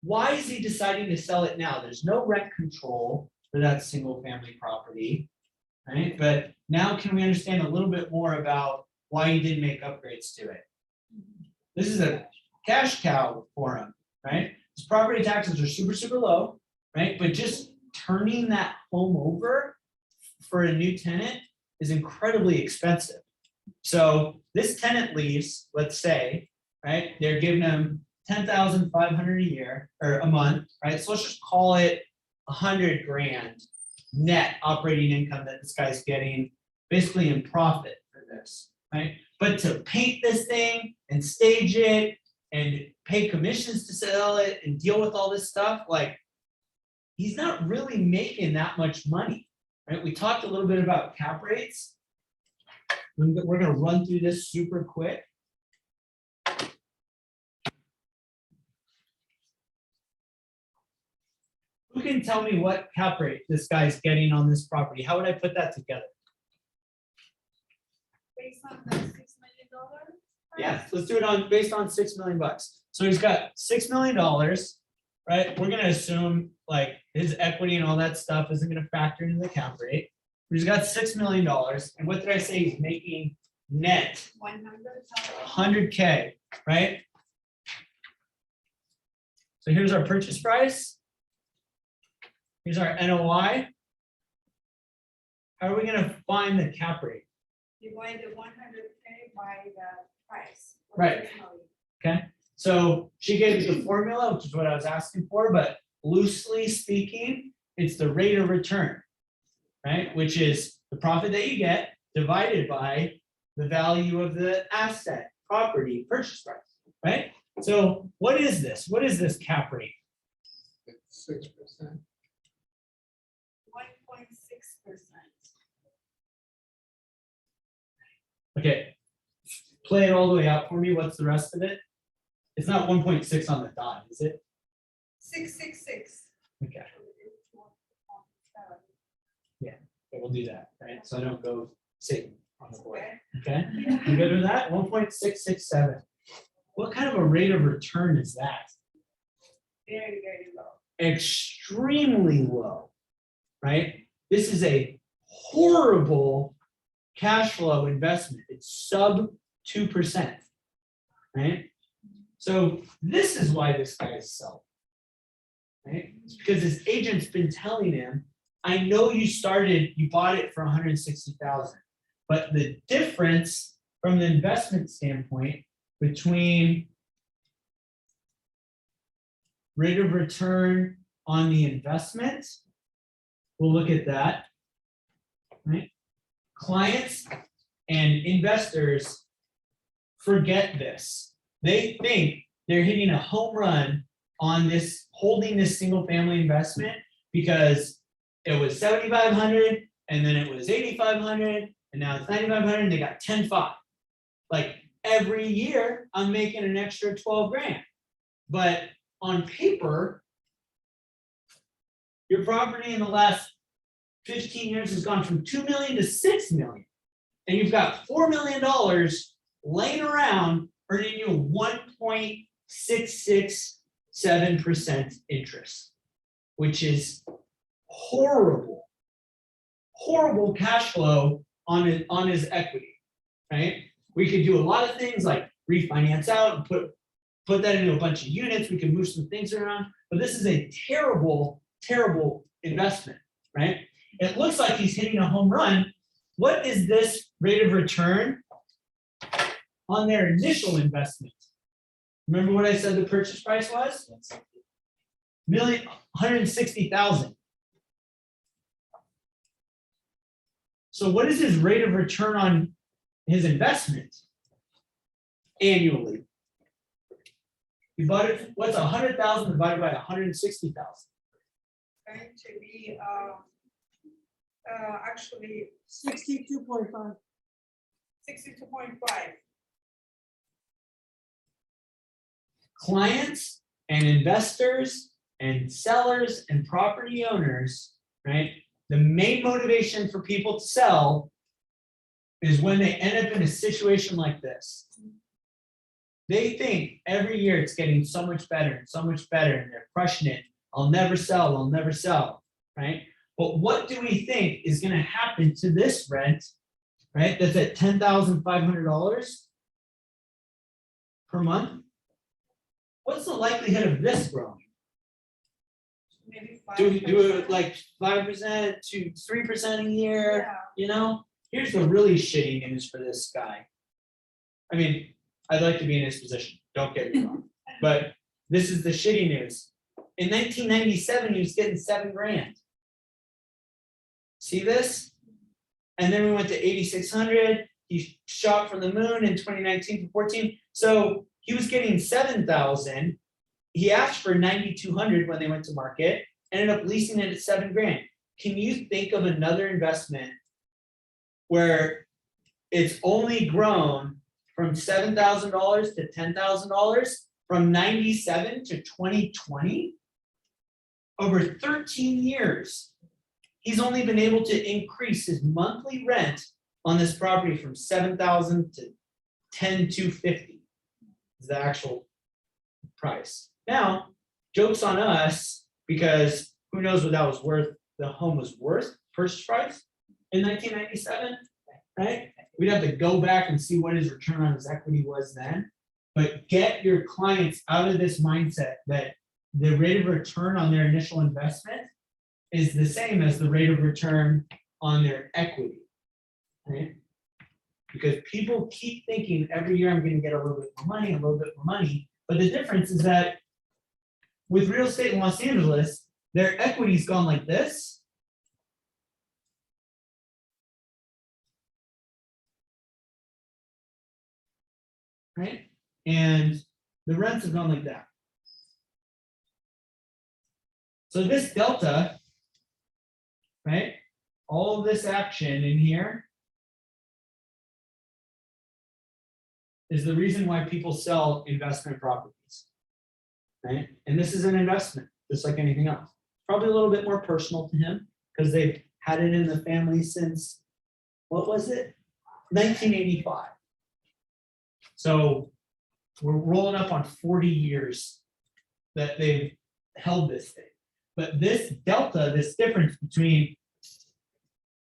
why is he deciding to sell it now? There's no rent control for that single family property, right? But now can we understand a little bit more about why he didn't make upgrades to it? This is a cash cow for him, right? His property taxes are super, super low, right? But just turning that home over for a new tenant is incredibly expensive. So this tenant leaves, let's say, right? They're giving him $10,500 a year or a month, right? So let's just call it $100,000 net operating income that this guy's getting basically in profit for this, right? But to paint this thing and stage it and pay commissions to sell it and deal with all this stuff, like he's not really making that much money, right? We talked a little bit about cap rates. We're gonna run through this super quick. Who can tell me what cap rate this guy's getting on this property? How would I put that together? Based on the $6 million? Yeah, let's do it on, based on $6 million. So he's got $6 million, right? We're gonna assume like his equity and all that stuff isn't gonna factor into the cap rate. He's got $6 million, and what did I say he's making net? 100,000. $100K, right? So here's our purchase price. Here's our NOI. How are we gonna find the cap rate? Divide the 100K by the price. of Right. 6 million. Okay, so she gave us the formula, which is what I was asking for, but loosely speaking, it's the rate of return, right? Which is the profit that you get divided by the value of the asset, property, purchase price, right? So what is this? What is this cap rate? 6%. 1.6%. Okay, play it all the way out for me. What's the rest of it? It's not 1.6 on the dot, is it? 666. Okay, so we'll do that, right? So I don't go Satan on the board, Okay. okay? You good with that? 1.667. What kind of a rate of return is that? Very, very low. Extremely low, right? This is a horrible cash flow investment. It's sub 2%, right? So this is why this guy is selling, right? It's because his agent's been telling him, I know you bought it for 160,000, but the difference from the investment standpoint between rate of return on the investment, we'll look at that, right? Clients and investors forget this. They think they're hitting a home run on this, holding this single family investment because it was 7,500 and then it was 8,500 and now it's 9,500 and they got 10.5. Like every year I'm making an extra 12 grand. But on paper, your property in the last 15 years has gone from 2 million to 6 million. And you've got $4 million laying around earning you 1.667% interest, which is horrible, horrible cash flow on his equity, right? We could do a lot of things like refinance out and put that into a bunch of units. We can move some things around, but this is a terrible, terrible investment, right? It looks like he's hitting a home run. What is this rate of return on their initial investment? Remember what I said the purchase price was? 160,000. So what is his rate of return on his investment annually? You bought it, what's 100,000 divided by 160,000? Going to be, actually 62.5. 62.5. Clients and investors and sellers and property owners, right? The main motivation for people to sell is when they end up in a situation like this. They think every year it's getting so much better and so much better, and they're crushing it. I'll never sell, I'll never sell, right? But what do we think is gonna happen to this rent, right? That's at $10,500 per month? What's the likelihood of this growing? Maybe Do we do it 5%. like 5% to 3% a year? Yeah. You know, here's the really shitty news for this guy. I mean, I'd like to be in his position, don't get me wrong, but this is the shitty news. In 1997, he was getting $7,000. See this? And then we went to 8,600. He shot from the moon in 2019 to 14. So he was getting 7,000. He asked for 9,200 when they went to market, ended up leasing it at $7,000. Can you think of another investment where it's only grown from $7,000 to $10,000 from 97 to 2020? Over 13 years, he's only been able to increase his monthly rent on this property from 7,000 to 10,250 is the actual price. Now, joke's on us, because who knows what that was worth, the home was worth, purchase price in 1997, right? We'd have to go back and see what his return on his equity was then. But get your clients out of this mindset that the rate of return on their initial investment is the same as the rate of return on their equity, right? Because people keep thinking every year I'm gonna get a little bit more money, a little bit more money. But the difference is that with real estate in Los Angeles, their equity's gone like this. Right? And the rents have gone like that. So this delta, right? All of this action in here is the reason why people sell investment properties, right? And this is an investment, just like anything else. Probably a little bit more personal to him because they've had it in the family since, what was it? 1985. So we're rolling up on 40 years that they've held this thing. But this delta, this difference between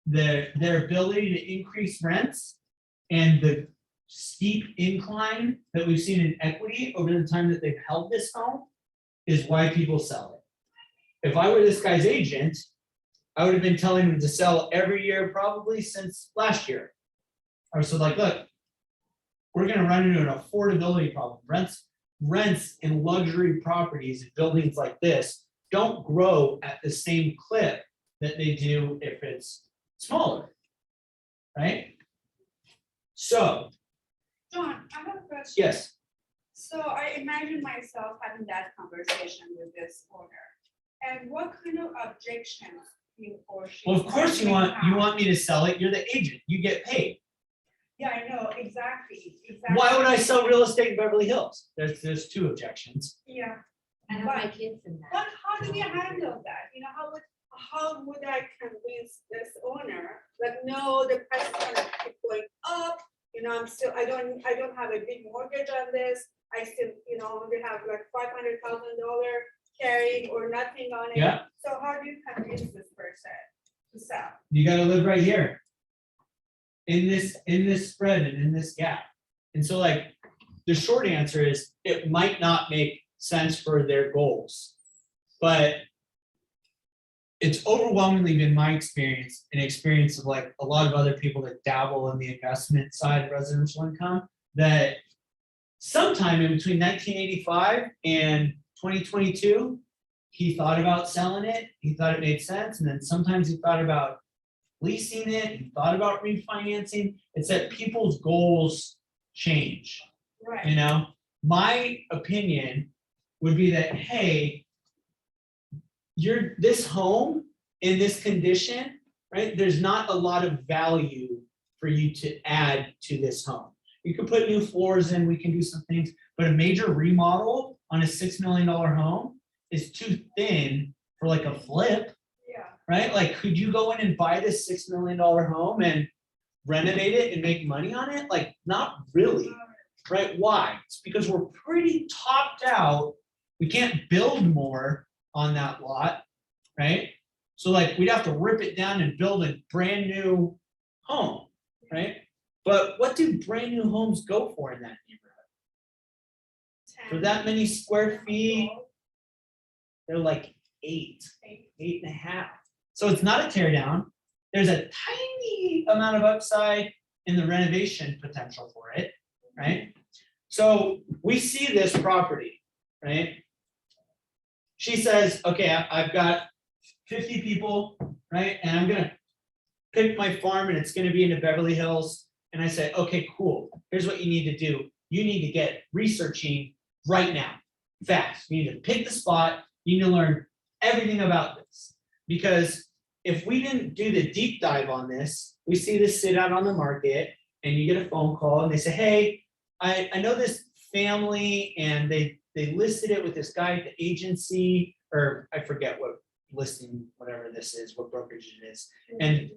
their ability to increase rents and the steep incline that we've seen in equity over the time that they've held this home is why people sell it. If I were this guy's agent, I would have been telling him to sell every year probably since last year. I was like, look, we're gonna run into an affordability problem. Rents in luxury properties and buildings like this don't grow at the same clip that they do if it's smaller, right? So, John, I have a question. yes, So I imagine myself having that conversation with this owner. And what kind of objections he or she? well, of course you may want have? me to sell it. You're the agent. You get paid. Yeah, I know, exactly. Why would I sell real estate in Beverly Hills? There's two objections. Yeah, I have my kids in that. but how do we handle that? You know, how would I convince this owner that no, the price is gonna keep going up? You know, I don't have a big mortgage on this. I still, you know, only have like $500,000 carrying or nothing on it. Yeah. So how do you convince this person to sell? You gotta live right here. In this spread and in this gap. And so like, the short answer is, it might not make sense for their goals. But it's overwhelmingly been my experience and experience of like a lot of other people that dabble in the investment side of residential income, that sometime in between 1985 and 2022, he thought about selling it, he thought it made sense, and then sometimes he thought about leasing it, he thought about refinancing. It's that people's goals change, you Right, know? My opinion would be that, hey, this home in this condition, right? There's not a lot of value for you to add to this home. You could put new floors in, we can do some things, but a major remodel on a $6 million home is too thin for like a flip, yeah. right? Like, could you go in and buy this $6 million home and renovate it and make money on it? Like, not really, right? Why? It's because we're pretty topped out. We can't build more on that lot, right? So like we'd have to rip it down and build a brand new home, right? But what do brand new homes go for in that neighborhood? For that many square feet, they're like 8.5. So it's not a tear down. There's a tiny amount of upside in the renovation potential for it, right? So we see this property, right? She says, okay, I've got 50 people, right? And I'm gonna pick my farm and it's gonna be in the Beverly Hills. And I say, okay, cool. Here's what you need to do. You need to get researching right now, fast. You need to pick the spot. You need to learn everything about this. Because if we didn't do the deep dive on this, we see this sit out on the market and you get a phone call and they say, hey, I know this family and they listed it with this guy at the agency, or I forget what listing, whatever this is, what brokerage it is. And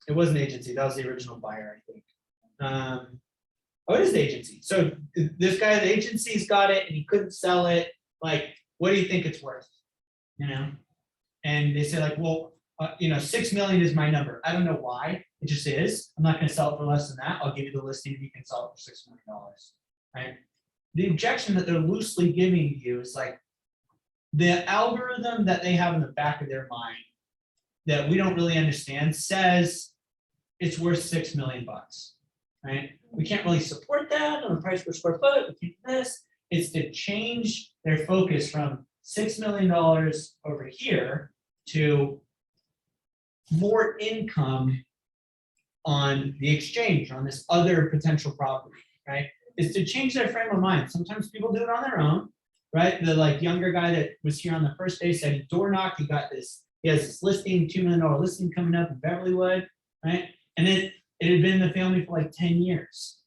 it was an agency, that was the original buyer, I think. Oh, it is the agency. So this guy at the agency's got it and he couldn't sell it. Like, what do you think it's worth? You know? And they say like, well, 6 million is my number. I don't know why, it just is. I'm not gonna sell it for less than that. I'll give you the listing if you can sell it for $6 million, right? The objection that they're loosely giving you is like, the algorithm that they have in the back of their mind that we don't really understand says it's worth $6 million, right? We can't really support that on the price per square foot. We can't do this. It's to change their focus from $6 million over here to more income on the exchange, on this other potential property, right? It's to change their frame of mind. Sometimes people do it on their own, right? The like younger guy that was here on the first day said he door knocked, he got this, he has this listing, $2 million listing coming up in Beverlywood, right? And it had been in the family for like 10 years.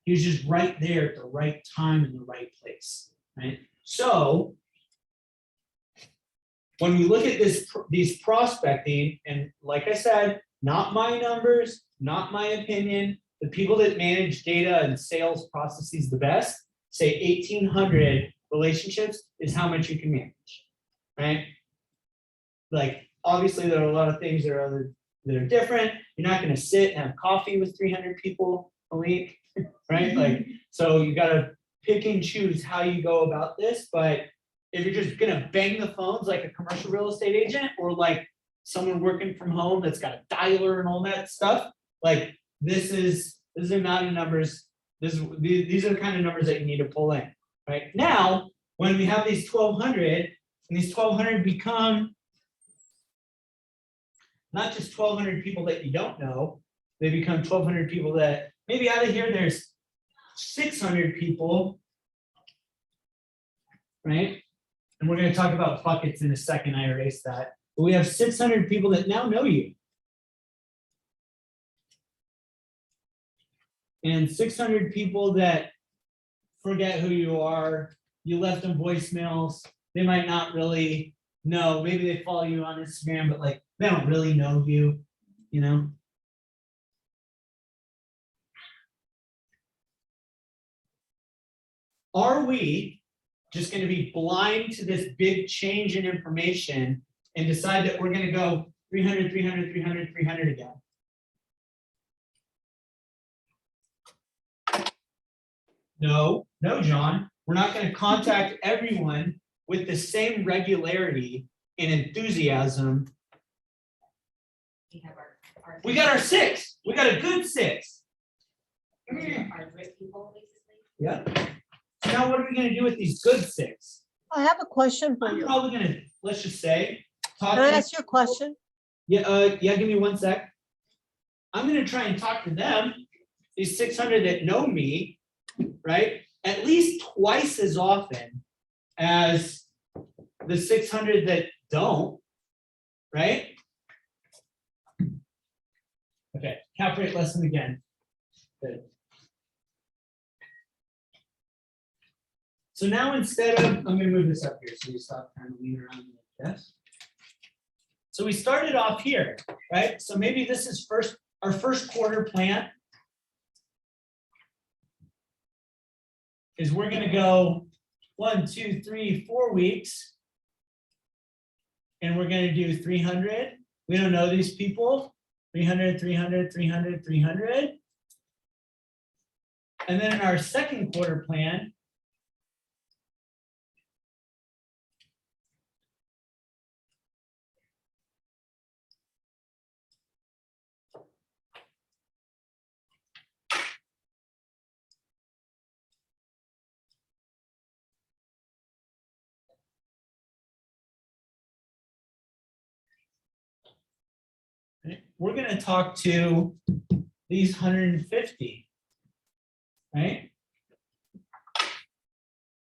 He was just right there at the right time in the right place, right? So when we look at these prospecting, and like I said, not my numbers, not my opinion, the people that manage data and sales processes the best say 1,800 relationships is how much you can manage, right? Like, obviously there are a lot of things that are different. You're not gonna sit and have coffee with 300 people a week, right? Like, so you gotta pick and choose how you go about this, but if you're just gonna bang the phones like a commercial real estate agent or like someone working from home that's got a dialer and all that stuff, like these are not the numbers. These are the kind of numbers that you need to pull in. Right now, when we have these 1,200, and these 1,200 become not just 1,200 people that you don't know, they become 1,200 people that maybe out of here there's 600 people, right? And we're going to talk about buckets in a second. I erased that. But we have 600 people that now know you. And 600 people that forget who you are. You left them voicemails. They might not really know. Maybe they follow you on Instagram, but like they don't really know you, you know? Are we just going to be blind to this big change in information and decide that we're going to go 300, 300, 300, 300 again? No, John. We're not going to contact everyone with the same regularity and enthusiasm. We have our. We got our 6. We got a good 6. Our grit people, basically. Yeah. So now what are we going to do with these good 6? I have a question for I'm you. probably going to, let's just say, talk Can I to, ask you a question? yeah, give me 1 sec. I'm going to try and talk to them, these 600 that know me, right? At least twice as often as the 600 that don't, right? Okay, cap rate lesson again. Good. So now instead of, I'm gonna move this up here so you stop trying to lean around like this. So we started off here, right? So maybe this is our first quarter plan. is we're gonna go 1, 2, 3, 4 weeks. And we're gonna do 300. We don't know these people. 300, 300, 300, 300. And then in our second quarter plan, we're gonna talk to these 150. Right?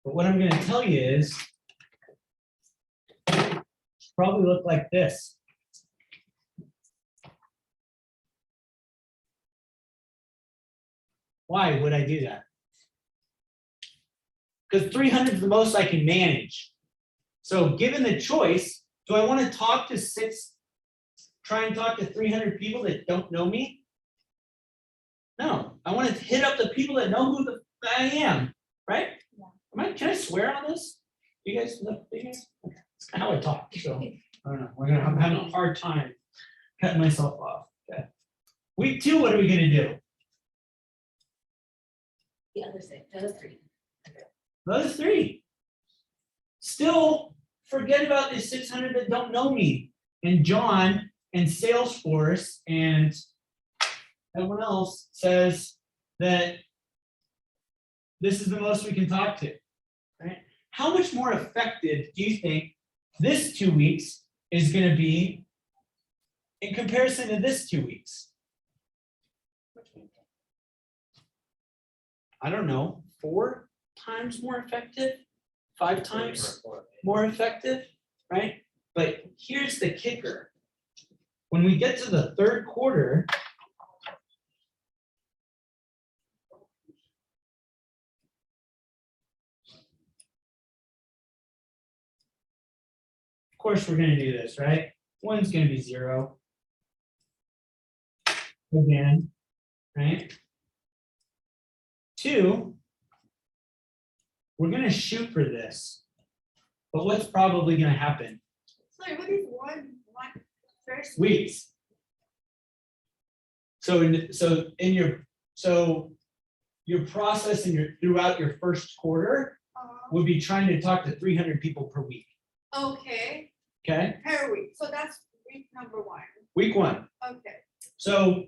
But what I'm gonna tell you is probably look like this. Why would I do that? Because 300 is the most I can manage. So given the choice, do I want to talk to try and talk to 300 people that don't know me? No, I want to hit up the people that know who I am, right? Can I swear on this? You guys know? It's kind of how I talk, so I don't know. I'm having a hard time cutting myself off. Okay. Week 2, what are we gonna do? The other side, the other three. Those 3. Still forget about the 600 that don't know me, and John and Salesforce and everyone else says that this is the most we can talk to, right? How much more effective do you think this 2 weeks is going to be in comparison to this 2 weeks? I don't know, 4 times more effective, 5 times more effective, right? But here's the kicker. When we get to the third quarter, of course, we're going to do this, right? 1's going to be 0. Again, right? 2, we're going to shoot for this. But what's probably going to happen? Sorry, what is one first? Weeks. So your process throughout your first quarter would be trying to talk to 300 people per week. Okay, Okay, per week, so that's week number 1, week 1. okay. So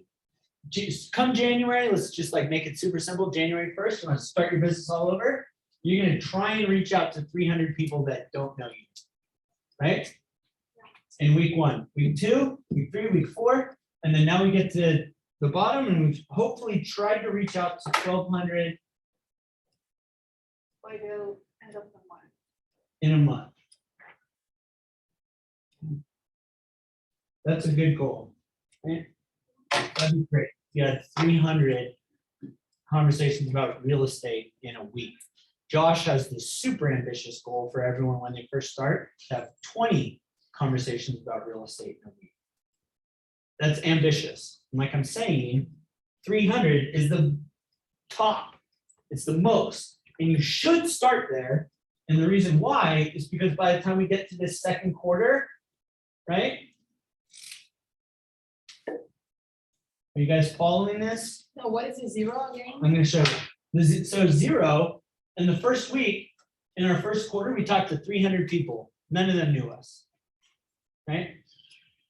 come January, let's just like make it super simple. January 1st, you want to start your business all over. You're going to try and reach out to 300 people that don't know you, right? In week 1, week 2, week 3, week 4, and then now we get to the bottom, and we've hopefully tried to reach out to 1,200 By the end of the month. in a month. That's a good goal, right? That'd be great. You had 300 conversations about real estate in a week. Josh has this super ambitious goal for everyone when they first start, to have 20 conversations about real estate in a week. That's ambitious. And like I'm saying, 300 is the top. It's the most. And you should start there. And the reason why is because by the time we get to this second quarter, right? Are you guys following this? No, what is the 0 again? I'm gonna show you. So 0, in the first week, in our first quarter, we talked to 300 people. None of them knew us. Right?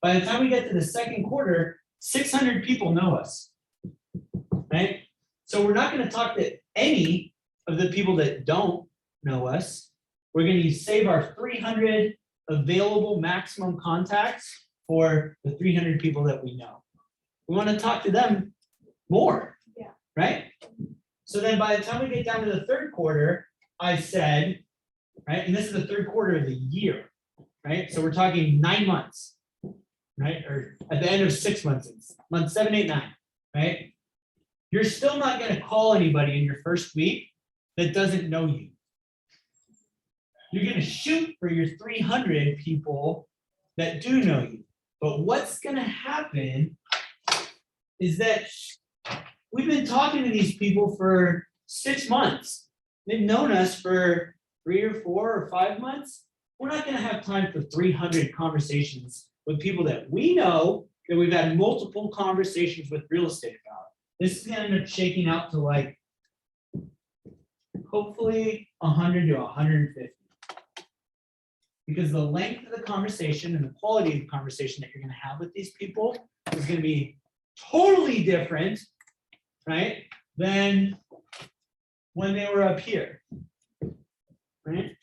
By the time we get to the second quarter, 600 people know us. Right? So we're not gonna talk to any of the people that don't know us. We're gonna save our 300 available maximum contacts for the 300 people that we know. We want to talk to them more. Yeah. Right? So then by the time we get down to the third quarter, I said, right, and this is the third quarter of the year, right? So we're talking 9 months, right? Or at the end of 6 months, it's month 7, 8, 9, right? You're still not going to call anybody in your first week that doesn't know you. You're going to shoot for your 300 people that do know you. But what's going to happen is that we've been talking to these people for 6 months. they've known us for 3 or 4 or 5 months. We're not gonna have time for 300 conversations with people that we know, that we've had multiple conversations with real estate about. This is gonna end up shaking out to like, hopefully 100 to 150. Because the length of the conversation and the quality of the conversation that you're gonna have with these people is gonna be totally different, right, than when they were up here, right?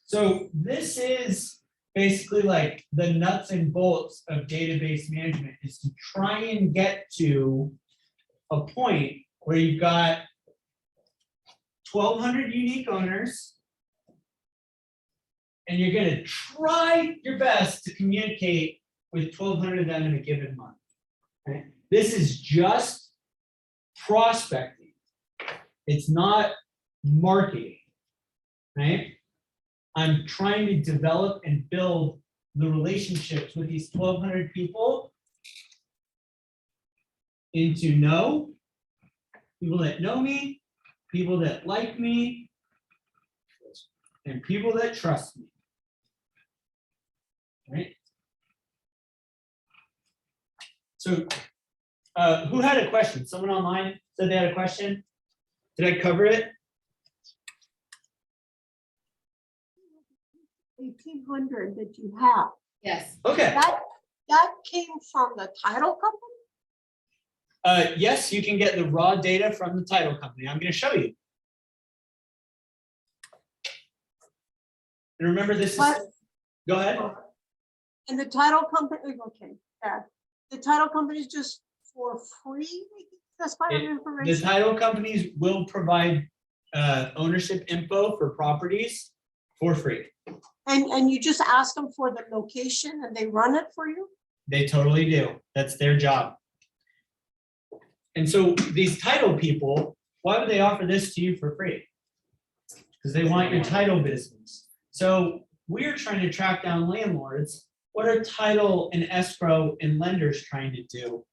So this is basically like the nuts and bolts of database management, is to try and get to a point where you've got 1,200 unique owners, and you're gonna try your best to communicate with 1,200 of them in a given month. Right? This is just prospecting. It's not marketing, right? I'm trying to develop and build the relationships with these 1,200 people into people that know me, people that like me, and people that trust me. Right? So, who had a question? Someone online said they had a question? Did I cover it? 1,800 that you have, Yes. Okay. that came from the title company? Yes, you can get the raw data from the title company. I'm going to show you. And remember, this is. But- Go ahead. And the title company, okay, yeah, the title company is just for free? That's my The information. title companies will provide ownership info for properties for free. And you just ask them for the location and they run it for you? They totally do. That's their job. And so these title people, why would they offer this to you for free? Because they want your title business. So we're trying to track down landlords. What are title and escrow and lenders trying to do?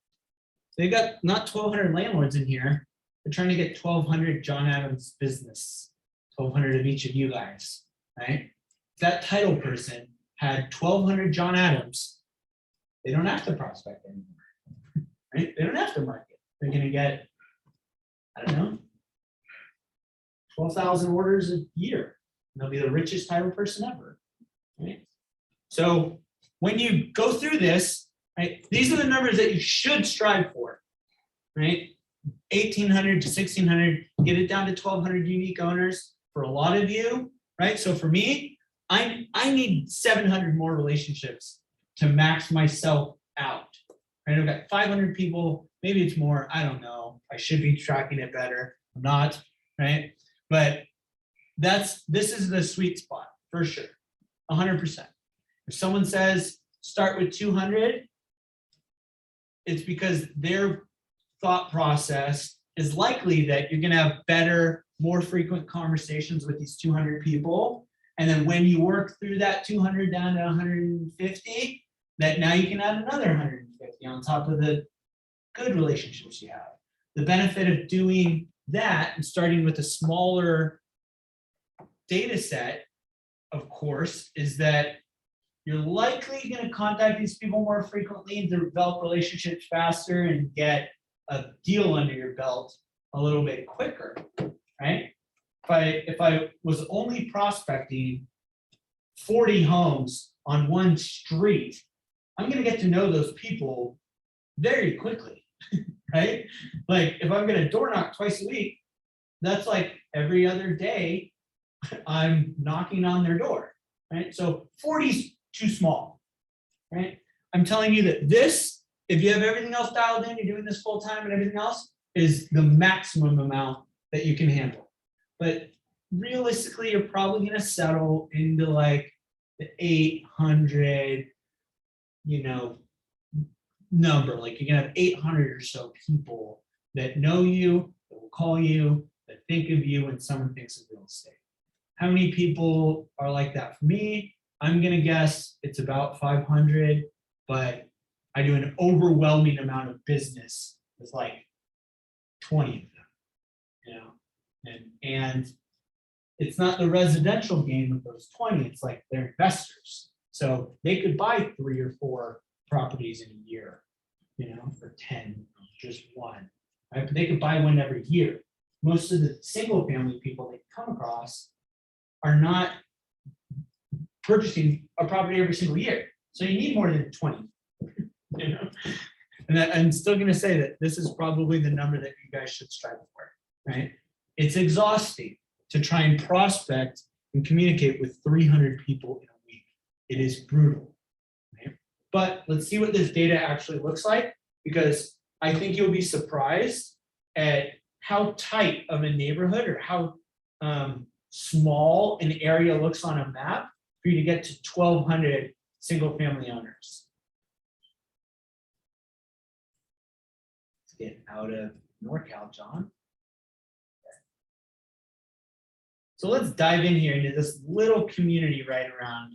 They've got not 1,200 landlords in here. They're trying to get 1,200 John Adams business, 1,200 of each of you guys, right? If that title person had 1,200 John Adams, they don't have to prospect anymore, right? They don't have to market. They're gonna get, I don't know, 12,000 orders a year. And they'll be the richest title person ever, right? So when you go through this, right, these are the numbers that you should strive for, right? 1,800 to 1,600, get it down to 1,200 unique owners for a lot of you, right? So for me, I need 700 more relationships to max myself out. Right? I've got 500 people, maybe it's more, I don't know. I should be tracking it better. I'm not, right? But this is the sweet spot for sure, 100%. If someone says start with 200, it's because their thought process is likely that you're gonna have better, more frequent conversations with these 200 people. And then when you work through that 200 down to 150, that now you can add another 150 on top of the good relationships you have. The benefit of doing that and starting with a smaller data set, of course, is that you're likely going to contact these people more frequently and develop relationships faster and get a deal under your belt a little bit quicker, right? If I was only prospecting 40 homes on one street, I'm going to get to know those people very quickly, right? Like if I'm going to door knock twice a week, that's like every other day I'm knocking on their door, right? So 40 is too small, right? I'm telling you that this, if you have everything else dialed in, you're doing this full time and everything else, is the maximum amount that you can handle. But realistically, you're probably going to settle into like the 800, number. Like you're gonna have 800 or so people that know you, that will call you, that think of you when someone thinks of real estate. How many people are like that for me? I'm gonna guess it's about 500, but I do an overwhelming amount of business with like 20 of them, and it's not the residential game with those 20, it's like they're investors. So they could buy 3 or 4 properties in a year, or 10, just one. Right? But they could buy one every year. Most of the single family people they come across are not purchasing a property every single year. So you need more than 20. And I'm still gonna say that this is probably the number that you guys should strive for, right? It's exhausting to try and prospect and communicate with 300 people in a week. It is brutal. Right? But let's see what this data actually looks like, because I think you'll be surprised at how tight of a neighborhood or how small an area looks on a map for you to get to 1,200 single family owners. Let's get out of NorCal, John. So let's dive in here into this little community right around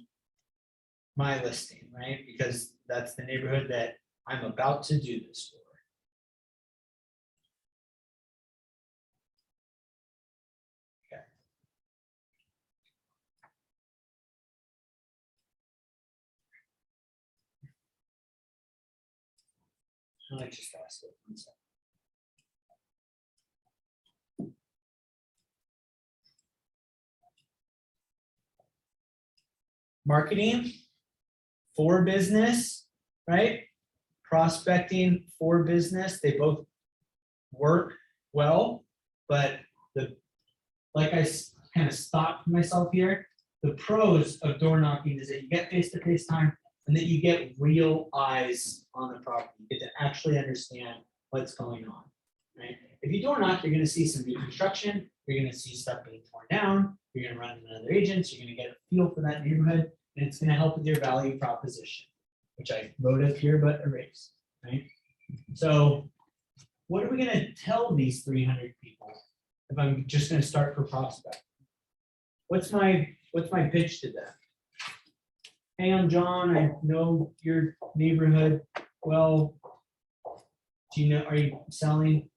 my listing, right? Because that's the neighborhood that I'm about to do this for. Okay. I just asked it. One second. Marketing for business, right? Prospecting for business, they both work well, but like I kind of stopped myself here, the pros of door knocking is that you get face-to-face time and that you get real eyes on the property. You get to actually understand what's going on, right? If you door knock, you're gonna see some new construction, you're gonna see stuff being torn down, you're gonna run into other agents, you're gonna get a feel for that neighborhood, and it's gonna help with your value proposition, which I wrote up here but erased, right? So what are we gonna tell these 300 people if I'm just gonna start for prospect? What's my pitch to them? Hey, I'm John, I know your neighborhood well. Do you know, are you selling?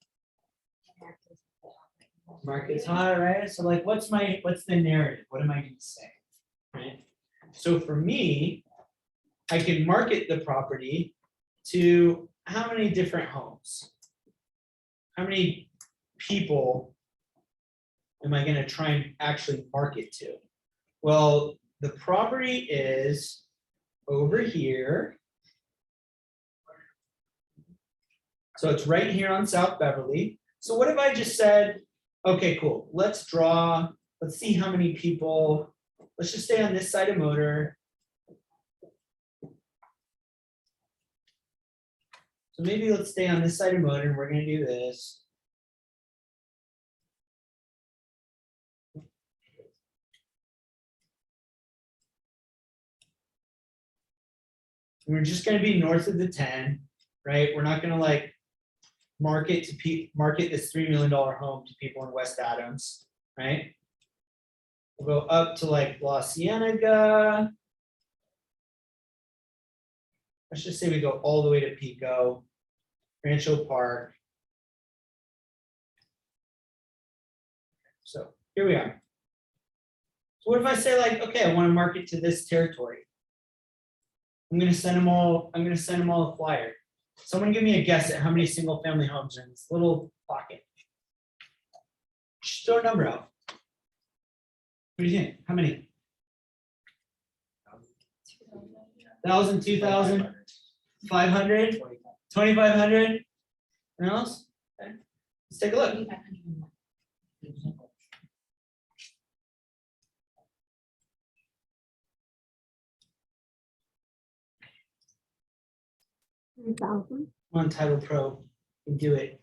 Market's high, right? So like, what's the narrative? What am I gonna say, right? So for me, I can market the property to how many different homes? How many people am I gonna try and actually market to? Well, the property is over here. So it's right here on South Beverly. So what if I just said, okay, cool, let's see how many people, let's just stay on this side of Motor. So maybe let's stay on this side of Motor and we're gonna do this. We're just gonna be north of the 10, right? We're not gonna like market this $3 million home to people in West Adams, right? We'll go up to like La Cienega. Let's just say we go all the way to Pico, Rancho Park. So here we are. So what if I say like, okay, I want to market to this territory? I'm gonna send them all a flyer. Someone give me a guess at how many single family homes are in this little pocket. Just throw a number out. What do you think? How many? 1,000, 2,000, 500, 2,500? Anything else? Okay. Let's take a look. Come on, Title Pro, you can do it.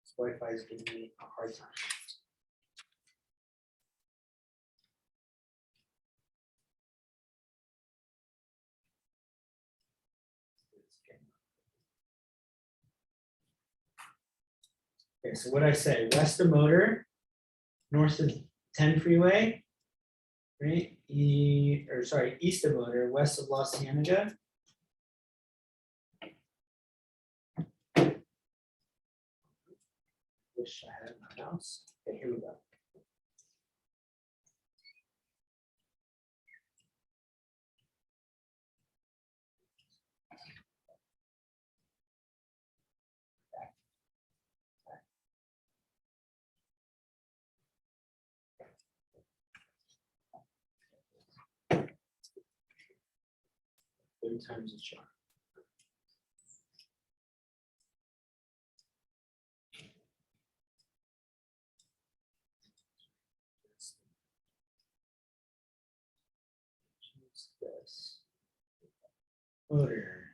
This Wi-Fi is giving me a hard time. Okay, so what I say, west of Motor, north of 10 freeway, right? East of Motor, west of La Cienega. Wish I had my mouse. Okay, here we go. Third time's a charm. Choose this. Order.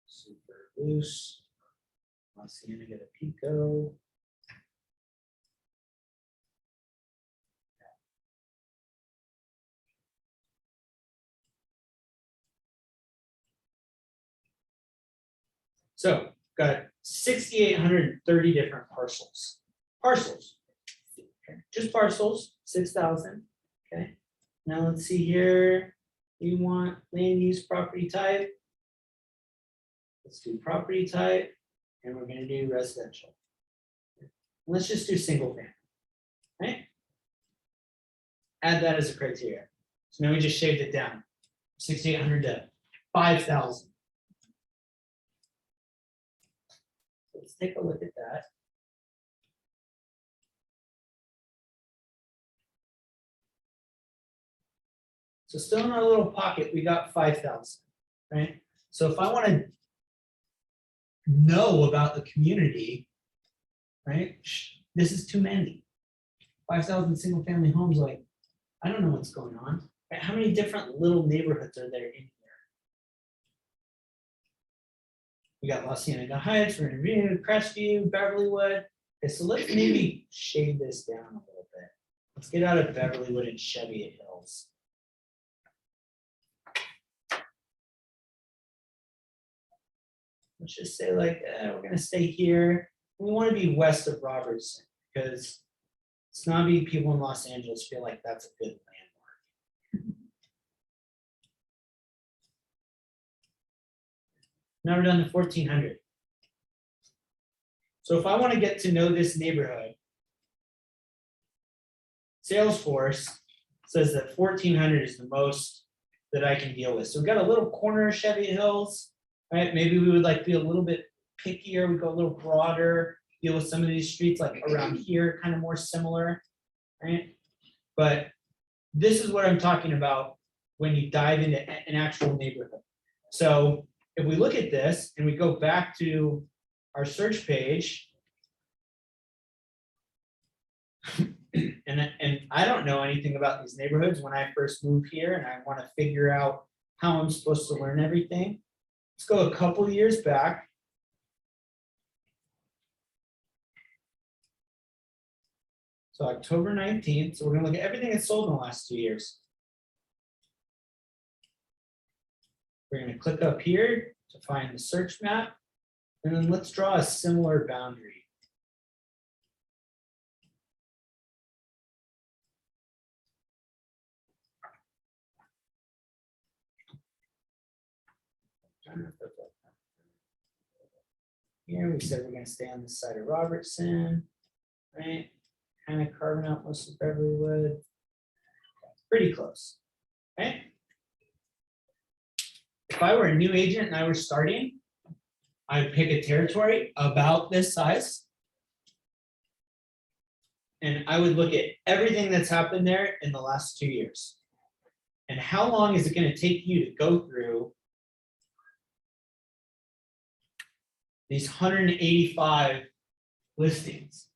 Super loose. Hacienda get a Pico. So got 6,830 different parcels. Parcels. Okay, just parcels, 6,000. Okay. Now let's see here. We want land use property type. Let's do property type, and we're gonna do residential. Let's just do single family. Right? Add that as a criteria. So now we just shaved it down. 6,800 to 5,000. Let's take a look at that. So still in our little pocket, we got 5,000, right? So if I want to know about the community, right? This is too many. 5,000 single family homes, like, I don't know what's going on. Right? How many different little neighborhoods are there in here? We got La Cienega Heights, Riverview, Crestview, Beverlywood. Okay, so let's maybe shade this down a little bit. Let's get out of Beverlywood and Cheviot Hills. Let's just say like, we're gonna stay here. We want to be west of Robertson because snobby people in Los Angeles feel like that's a good landmark. Now we're down to 1,400. So if I want to get to know this neighborhood, Salesforce says that 1,400 is the most that I can deal with. So we've got a little corner of Chevy Hills, right? Maybe we would like be a little bit pickier, we go a little broader, deal with some of these streets like around here, kind of more similar, right? But this is what I'm talking about when you dive into an actual neighborhood. So if we look at this and we go back to our search page, and I don't know anything about these neighborhoods when I first moved here and I want to figure out how I'm supposed to learn everything. Let's go a couple years back. So October 19th, so we're gonna look at everything that's sold in the last 2 years. We're gonna click up here to find the search map, and then let's draw a similar boundary. Here we said we're gonna stay on this side of Robertson, right? Kind of carving out most of Beverlywood. Pretty close, right? If I were a new agent and I were starting, I'd pick a territory about this size. And I would look at everything that's happened there in the last 2 years. And how long is it going to take you to go through these 185 listings?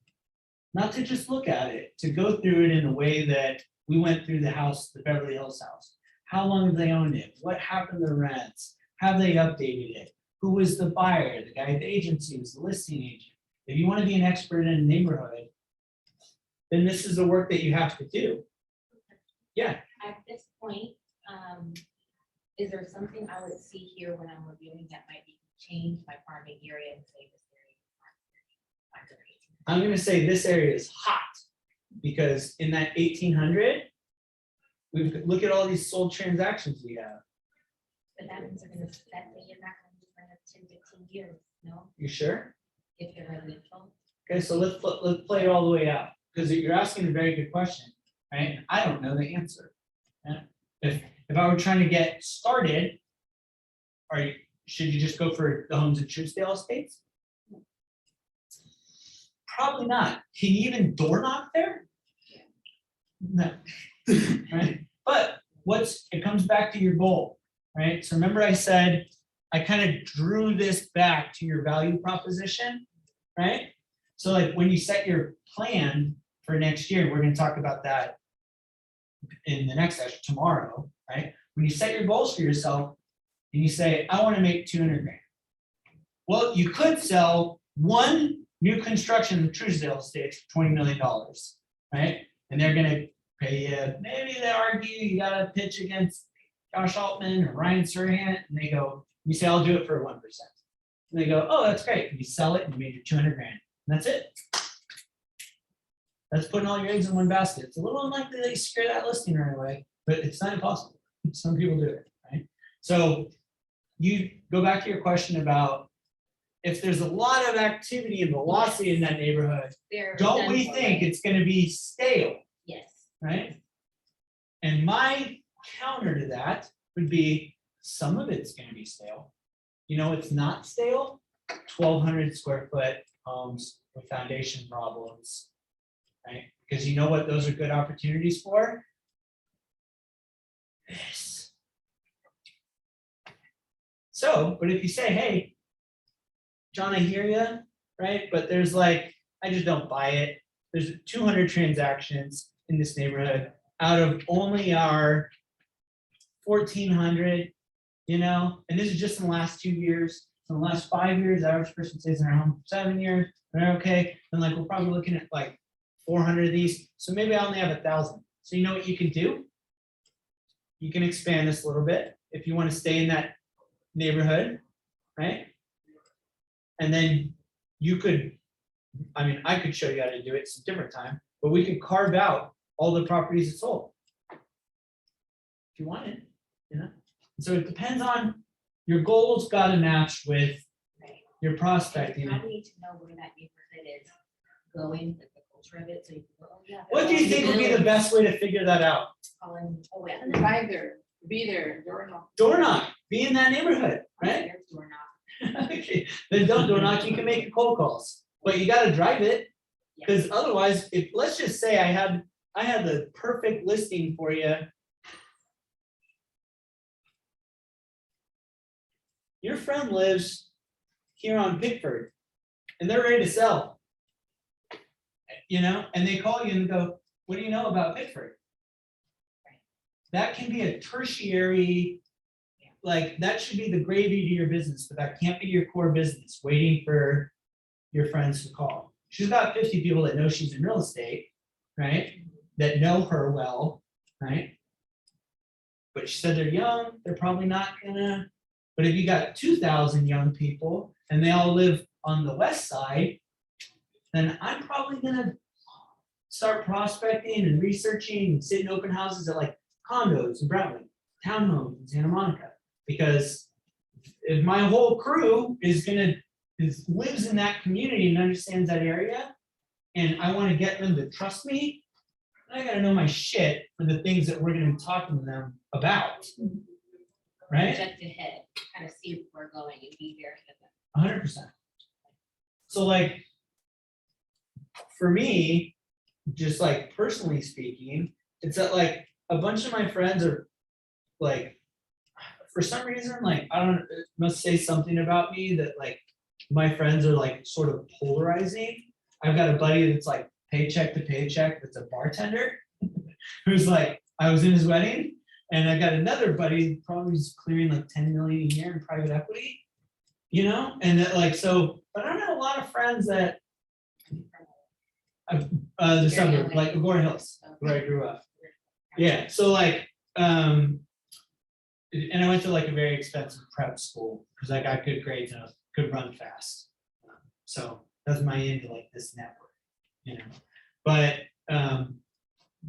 Not to just look at it, to go through it in a way that we went through the house, the Beverly Hills house. How long have they owned it? What happened to the rents? Have they updated it? Who was the buyer? The guy at the agency was the listing agent. If you want to be an expert in a neighborhood, then this is the work that you have to do. Yeah. At this point, is there something I would see here when I'm reviewing that might be change my farming area and say this area? I'm gonna say this area is hot because in that 1800, look at all these sold transactions we have. But that means they're gonna, that thing is not gonna be for another 10, 15 years, no? You sure? if they're residential? Okay, so let's play it all the way out, because you're asking a very good question, right? I don't know the answer. Yeah. If I were trying to get started, should you just go for the homes in Truesdale Estates? Probably not. Can you even door knock there? No. Right? But it comes back to your goal, right? So remember I said, I kind of drew this back to your value proposition, right? So like when you set your plan for next year, we're gonna talk about that in the next session tomorrow, right? When you set your goals for yourself and you say, I want to make 200 grand. Well, you could sell one new construction in Truesdale Estates for $20 million, right? And they're gonna pay you, maybe they argue you gotta pitch against Josh Altman or Ryan Serhant, and they go, you say, I'll do it for 1%. And they go, oh, that's great. You sell it and you made your 200 grand. And that's it. That's putting all your eggs in one basket. It's a little unlikely that you secure that listing right away, but it's not impossible. Some people do it, right? So you go back to your question about if there's a lot of activity and velocity in that neighborhood, They're don't we residential, think right? it's gonna be stale, Yes. right? And my counter to that would be some of it's gonna be stale. You know, it's not stale, 1,200 square foot homes with foundation problems, right? Because you know what those are good opportunities for? This. So, but if you say, hey, John, I hear you, right? But there's like, I just don't buy it. There's 200 transactions in this neighborhood out of only our 1,400, you know, and this is just in the last 2 years. So in the last 5 years, the average person stays in their home for 7 years. They're okay. And like, we're probably looking at like 400 of these. So maybe I only have 1,000. So you know what you can do? You can expand this a little bit if you want to stay in that neighborhood, right? And then you could, I mean, I could show you how to do it some different time, but we could carve out all the properties that sold. If you wanted, you know? So it depends on, your goals got to match with Right. your prospecting. I need to know where that neighborhood is going, like the culture of it, so you can go, oh, yeah. What do you think would be the best way to figure that out? Calling, oh, yeah. Drive there, be there, door knock. Door knock, be in that neighborhood, right? There's door knock. Okay, then don't door knock, you can make your cold calls, but you gotta drive it. Because otherwise, if, let's just say I had the perfect listing for you. Your friend lives here on Pickford and they're ready to sell. You know, and they call you and go, what do you know about Pickford? That can be a tertiary, like, that should be the gravy to your business, but that can't be your core business, waiting for your friends to call. She's got 50 people that know she's in real estate, right? That know her well, right? But she said they're young, they're probably not gonna, but if you got 2,000 young people and they all live on the west side, then I'm probably gonna start prospecting and researching and sit in open houses at like condos in Brentwood, townhomes in Santa Monica. Because if my whole crew lives in that community and understands that area, and I want to get them to trust me, I gotta know my shit for the things that we're gonna be talking to them about. Right? Project ahead, kind of see where we're going and be there for them. 100%. So like, for me, just like personally speaking, it's that like a bunch of my friends are like, for some reason, like, I don't, it must say something about me that like my friends are like sort of polarizing. I've got a buddy that's like paycheck to paycheck, that's a bartender, who's like, I was in his wedding, and I got another buddy probably is clearing like 10 million a year in private equity, you know, and that like, so, but I don't have a lot of friends that the suburb, like Agoura Hills, where I grew up. Yeah, so like, and I went to like a very expensive prep school because I got good grades and I could run fast. So that's my into like this network, you know. But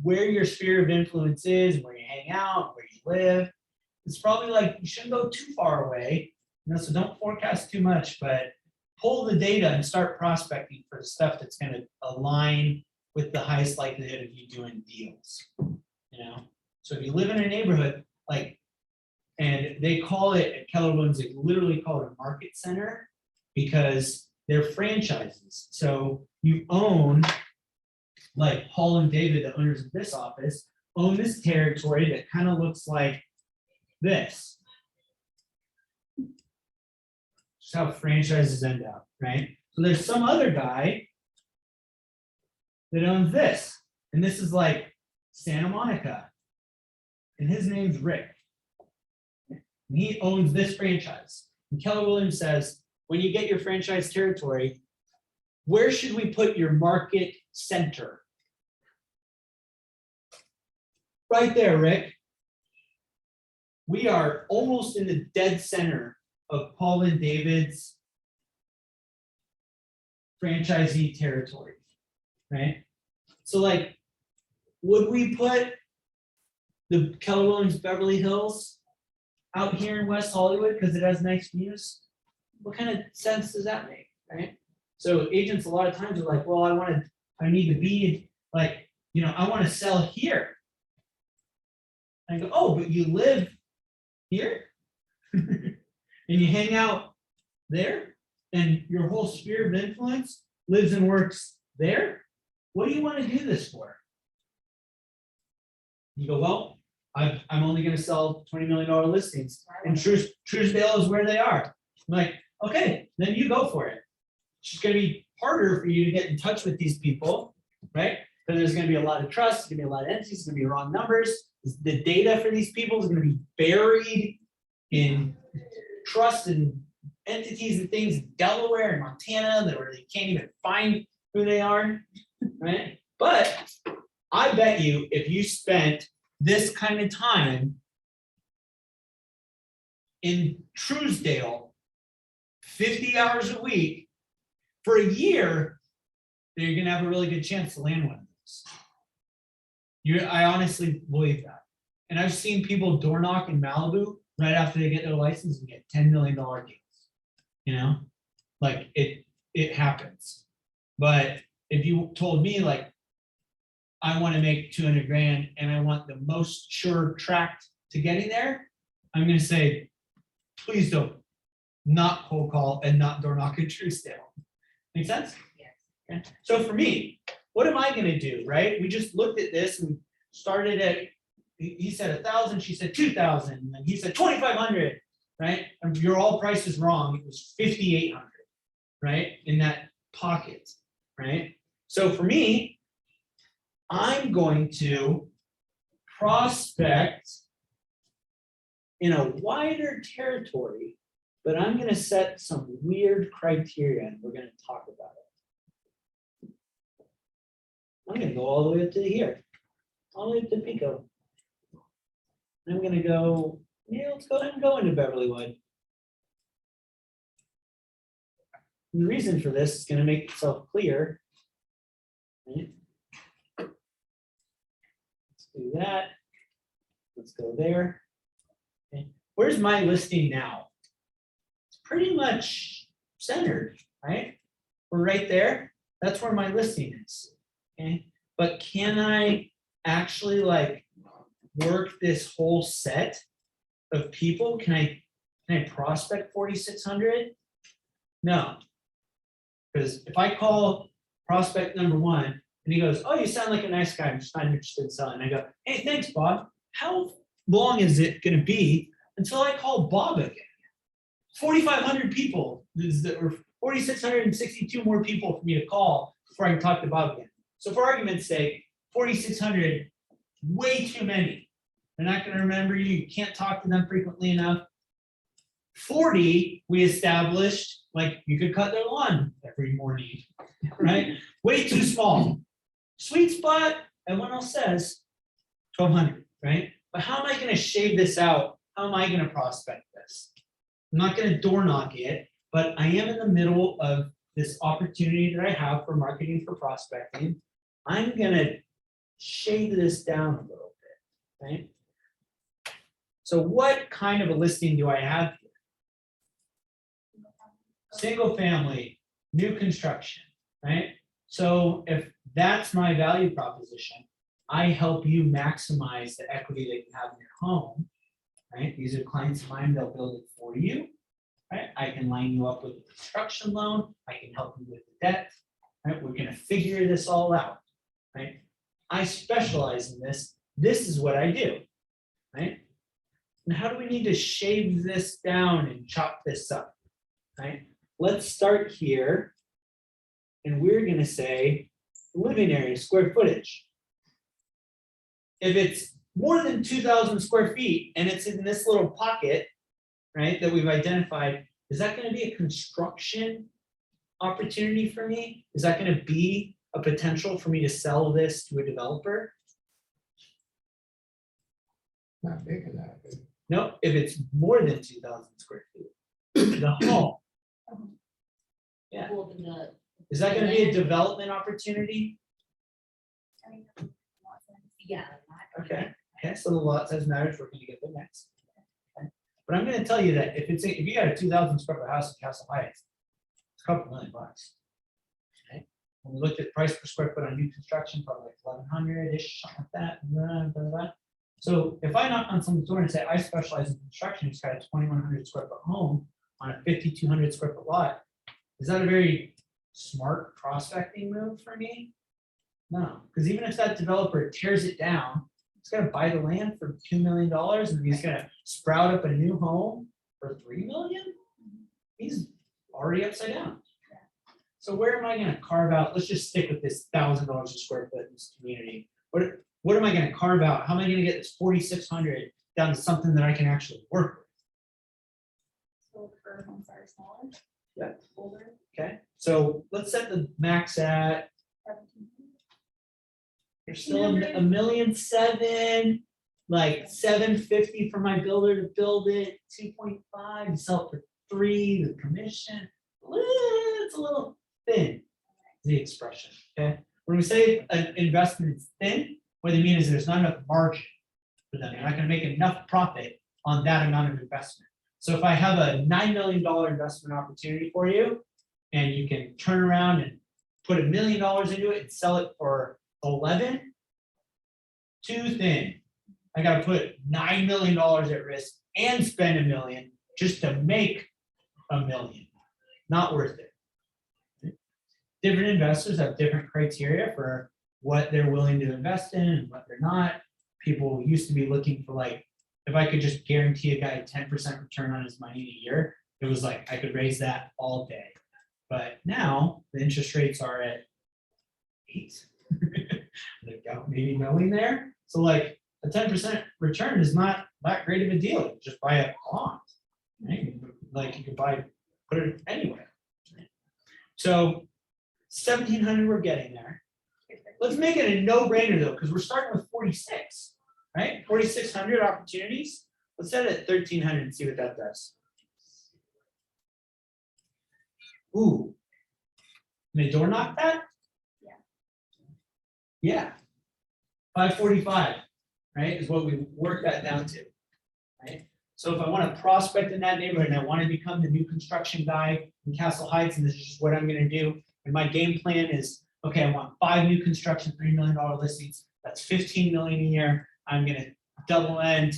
where your sphere of influence is, where you hang out, where you live, it's probably like you shouldn't go too far away. You know, so don't forecast too much, but pull the data and start prospecting for the stuff that's gonna align with the highest likelihood of you doing deals. You know, so if you live in a neighborhood, like, and they call it, at Keller Williams, they literally call it a market center because they're franchises. So you own, like Paul and David, the owners of this office, own this territory that kind of looks like this. Just how franchises end up, right? So there's some other guy that owns this, and this is like Santa Monica, and his name's Rick. And he owns this franchise. And Keller Williams says, when you get your franchise territory, where should we put your market center? Right there, Rick. We are almost in the dead center of Paul and David's franchisee territory, right? So like, would we put the Keller Williams Beverly Hills out here in West Hollywood because it has nice views? What kind of sense does that make, right? So agents a lot of times are like, well, I need to be like, you know, I want to sell here. I go, oh, but you live here? And you hang out there? And your whole sphere of influence lives and works there? What do you want to do this for? You go, well, I'm only going to sell $20 million listings, and Truesdale is where they are. I'm like, okay, then you go for it. It's just going to be harder for you to get in touch with these people, right? Because there's going to be a lot of trust, there's going to be a lot of entities, there's going to be wrong numbers. The data for these people is going to be buried in trust and entities and things in Delaware and Montana that where they can't even find who they are, right? But I bet you if you spent this kind of time in Truesdale 50 hours a week for a year, then you're gonna have a really good chance to land one of those. I honestly believe that. And I've seen people door knock in Malibu right after they get their license and get $10 million deals. You know, like it happens. But if you told me like, I want to make 200 grand and I want the most sure track to getting there, I'm going to say, please don't not cold call and not door knock at Truesdale. Make sense? Yes. Okay. So for me, what am I going to do, right? We just looked at this and started at, he said 1,000, she said 2,000, and he said 2,500, right? And your all price is wrong. It was 5,800, right? In that pocket, right? So for me, I'm going to prospect in a wider territory, but I'm going to set some weird criteria and we're going to talk about it. I'm going to go all the way up to here, all the way up to Pico. I'm going to go, yeah, let's go ahead and go into Beverlywood. And the reason for this is going to make itself clear. Right? Let's do that. Let's go there. Okay. Where's my listing now? It's pretty much centered, right? We're right there. That's where my listing is. Okay. But can I actually like work this whole set of people? Can I prospect 4,600? No. Because if I call prospect number one and he goes, oh, you sound like a nice guy, I'm just not interested in selling. I go, hey, thanks, Bob. How long is it going to be until I call Bob again? 4,500 people, or 4,662 more people for me to call before I can talk to Bob again. So for argument's sake, 4,600, way too many. They're not going to remember you. You can't talk to them frequently enough. 40, we established, like you could cut their lawn every morning, right? Way too small. Sweet spot, everyone else says 1,200, right? But how am I going to shave this out? How am I going to prospect this? I'm not going to door knock it, but I am in the middle of this opportunity that I have for marketing for prospecting. I'm going to shave this down a little bit, right? So what kind of a listing do I have here? single family, new construction, right? So if that's my value proposition, I help you maximize the equity that you have in your home, right? These are clients of mine, they'll build it for you, right? I can line you up with a construction loan, I can help you with the debt, right? We're gonna figure this all out, right? I specialize in this, this is what I do, right? And how do we need to shave this down and chop this up, right? Let's start here. And we're gonna say living area, square footage. If it's more than 2,000 square feet and it's in this little pocket, right, that we've identified, is that gonna be a construction opportunity for me? Is that gonna be a potential for me to sell this to a developer? Not big enough. No, if it's more than 2,000 square feet, the home, Yeah. Well, then the. is that gonna be a development opportunity? Yeah. Okay, okay, so the lot size matters, we're gonna get the next. Okay. But I'm gonna tell you that if if you got a 2,000 square foot house in Castle Heights, it's a couple $1 million. Okay, when we looked at price per square foot on new construction, probably like 1,100-ish, something like that. Blah, blah, blah. So if I knock on someone's door and say, I specialize in construction, it's got a 2,100 square foot home on a 5,200 square foot lot, is that a very smart prospecting move for me? No, because even if that developer tears it down, he's gonna buy the land for $2 million and he's gonna sprout up a new home for $3 million. He's already upside down. So where am I gonna carve out? Let's just stick with this $1,000 a square foot in this community. What am I gonna carve out? How am I gonna get this 4,600 down to something that I can actually work with? So for homes that are smaller. Yeah. Older. Okay, so let's set the max at, 17. there's still a million seven, like 750 for my builder to build it, 2.5, sell it for 3, the commission. It's a little thin, the expression, okay? When we say an investment is thin, what they mean is there's not enough margin for them. They're not gonna make enough profit on that amount of investment. So if I have a $9 million investment opportunity for you, and you can turn around and put $1 million into it and sell it for 11, too thin. I gotta put $9 million at risk and spend $1 million just to make $1 million. Not worth it. Different investors have different criteria for what they're willing to invest in and what they're not. People used to be looking for, like, if I could just guarantee a guy a 10% return on his money in a year, it was like I could raise that all day. But now the interest rates are at 8. They've got maybe going there. So like a 10% return is not that great of a deal. You just buy a bond, right? Like you can put it anywhere. So 1,700, we're getting there. Let's make it a no-brainer though, because we're starting with 46, right? 4,600 opportunities. Let's set it at 1,300 and see what that does. Ooh. Can they door knock that? Yeah. 545, right, is what we work that down to, right? So if I want to prospect in that neighborhood and I want to become the new construction guy in Castle Heights, and this is just what I'm going to do, and my game plan is, okay, I want 5 new construction, $3 million listings. That's 15 million a year. I'm going to double end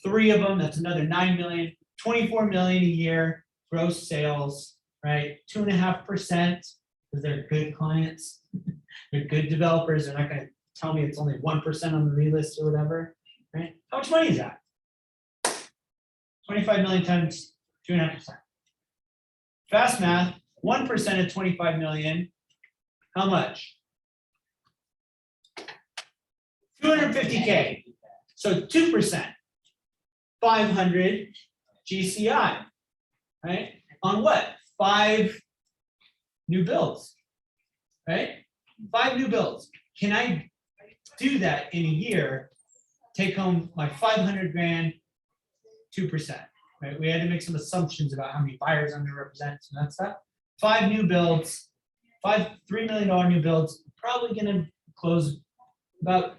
3 of them. That's another 9 million, 24 million a year gross sales, right? 2.5%, because they're good clients. They're good developers. They're not going to tell me it's only 1% on the relist or whatever, right? How much money is that? 25 million times 2.5%. Fast math, 1% of 25 million. How much? 250K. So 2%, 500 GCI, right? On what? 5 new builds, right? 5 new builds. Can I do that in a year? Take home my 500 grand, 2%, right? We had to make some assumptions about how many buyers I'm gonna represent and that stuff. 5 new builds, $3 million new builds, probably gonna close about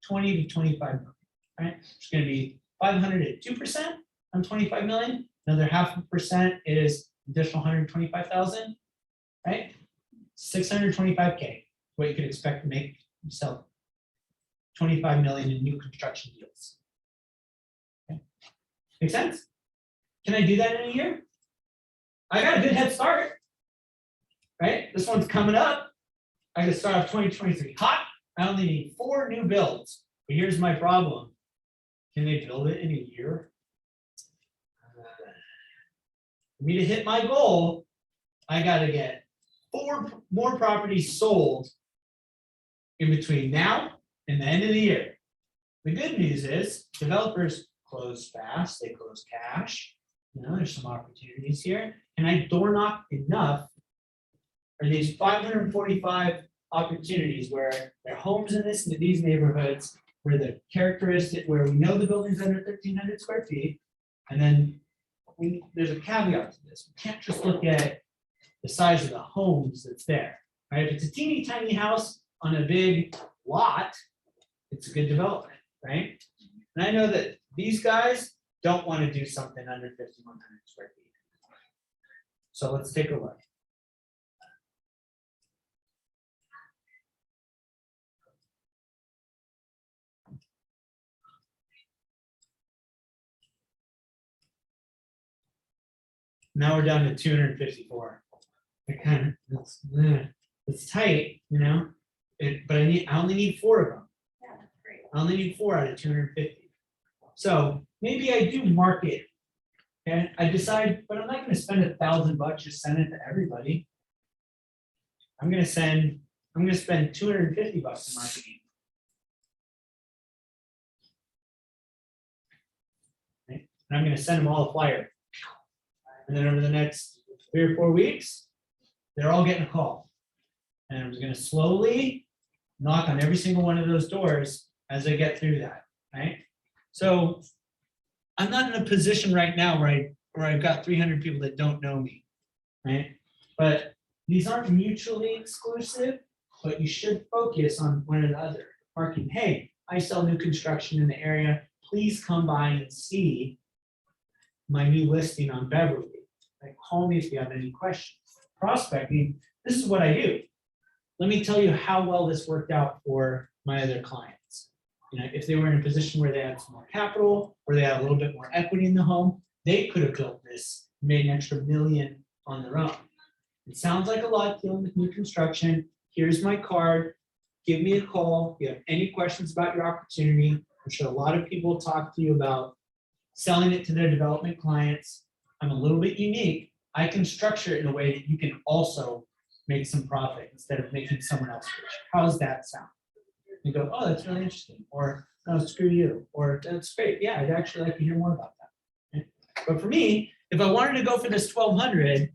20 to 25 million, right? It's gonna be 500 at 2% on 25 million, Another 0.5% is additional 125,000, right? 625K, what you could expect to make yourself 25 million in new construction deals. Okay. Make sense? Can I do that in a year? I got a good head start. Right? This one's coming up. I can start off 2023 hot. I only need 4 new builds. But here's my problem. Can they build it in a year? For me to hit my goal, I got to get 4 more properties sold in between now and the end of the year. The good news is developers close fast, they close cash. You know, there's some opportunities here. And I door knock enough for these 545 opportunities where there are homes in these neighborhoods where the characteristic, where we know the building's under 1,300 square feet. And then there's a caveat to this. We can't just look at the size of the homes that's there, right? If it's a teeny tiny house on a big lot, it's a good development, right? And I know that these guys don't want to do something under 5,100 square feet. So let's take a look. Now we're down to 254. It's tight, you know, but I only need 4 of them. Yeah, that's great. I only need 4 out of 250. So maybe I do market. And I decide, but I'm not gonna spend $1,000 just send it to everybody. I'm gonna spend $250 in marketing. Right? And I'm gonna send them all a flyer. And then over the next 3 or 4 weeks, they're all getting a call. And I'm just gonna slowly knock on every single one of those doors as I get through that, right? So I'm not in a position right now where I've got 300 people that don't know me, right? But these aren't mutually exclusive, but you should focus on one or the other. Marking, hey, I sell new construction in the area. Please come by and see my new listing on Beverly. Like, call me if you have any questions. Prospecting, this is what I do. Let me tell you how well this worked out for my other clients. You know, if they were in a position where they had some more capital, or they had a little bit more equity in the home, they could have built this, made an extra $1 million on their own. It sounds like a lot dealing with new construction. Here's my card. Give me a call. If you have any questions about your opportunity, I'm sure a lot of people talk to you about selling it to their development clients. I'm a little bit unique. I can structure it in a way that you can also make some profit instead of making someone else rich. How does that sound? You go, oh, that's really interesting. Or, no, screw you. Or, that's great. Yeah, I'd actually like to hear more about that. Okay? But for me, if I wanted to go for this 1,200,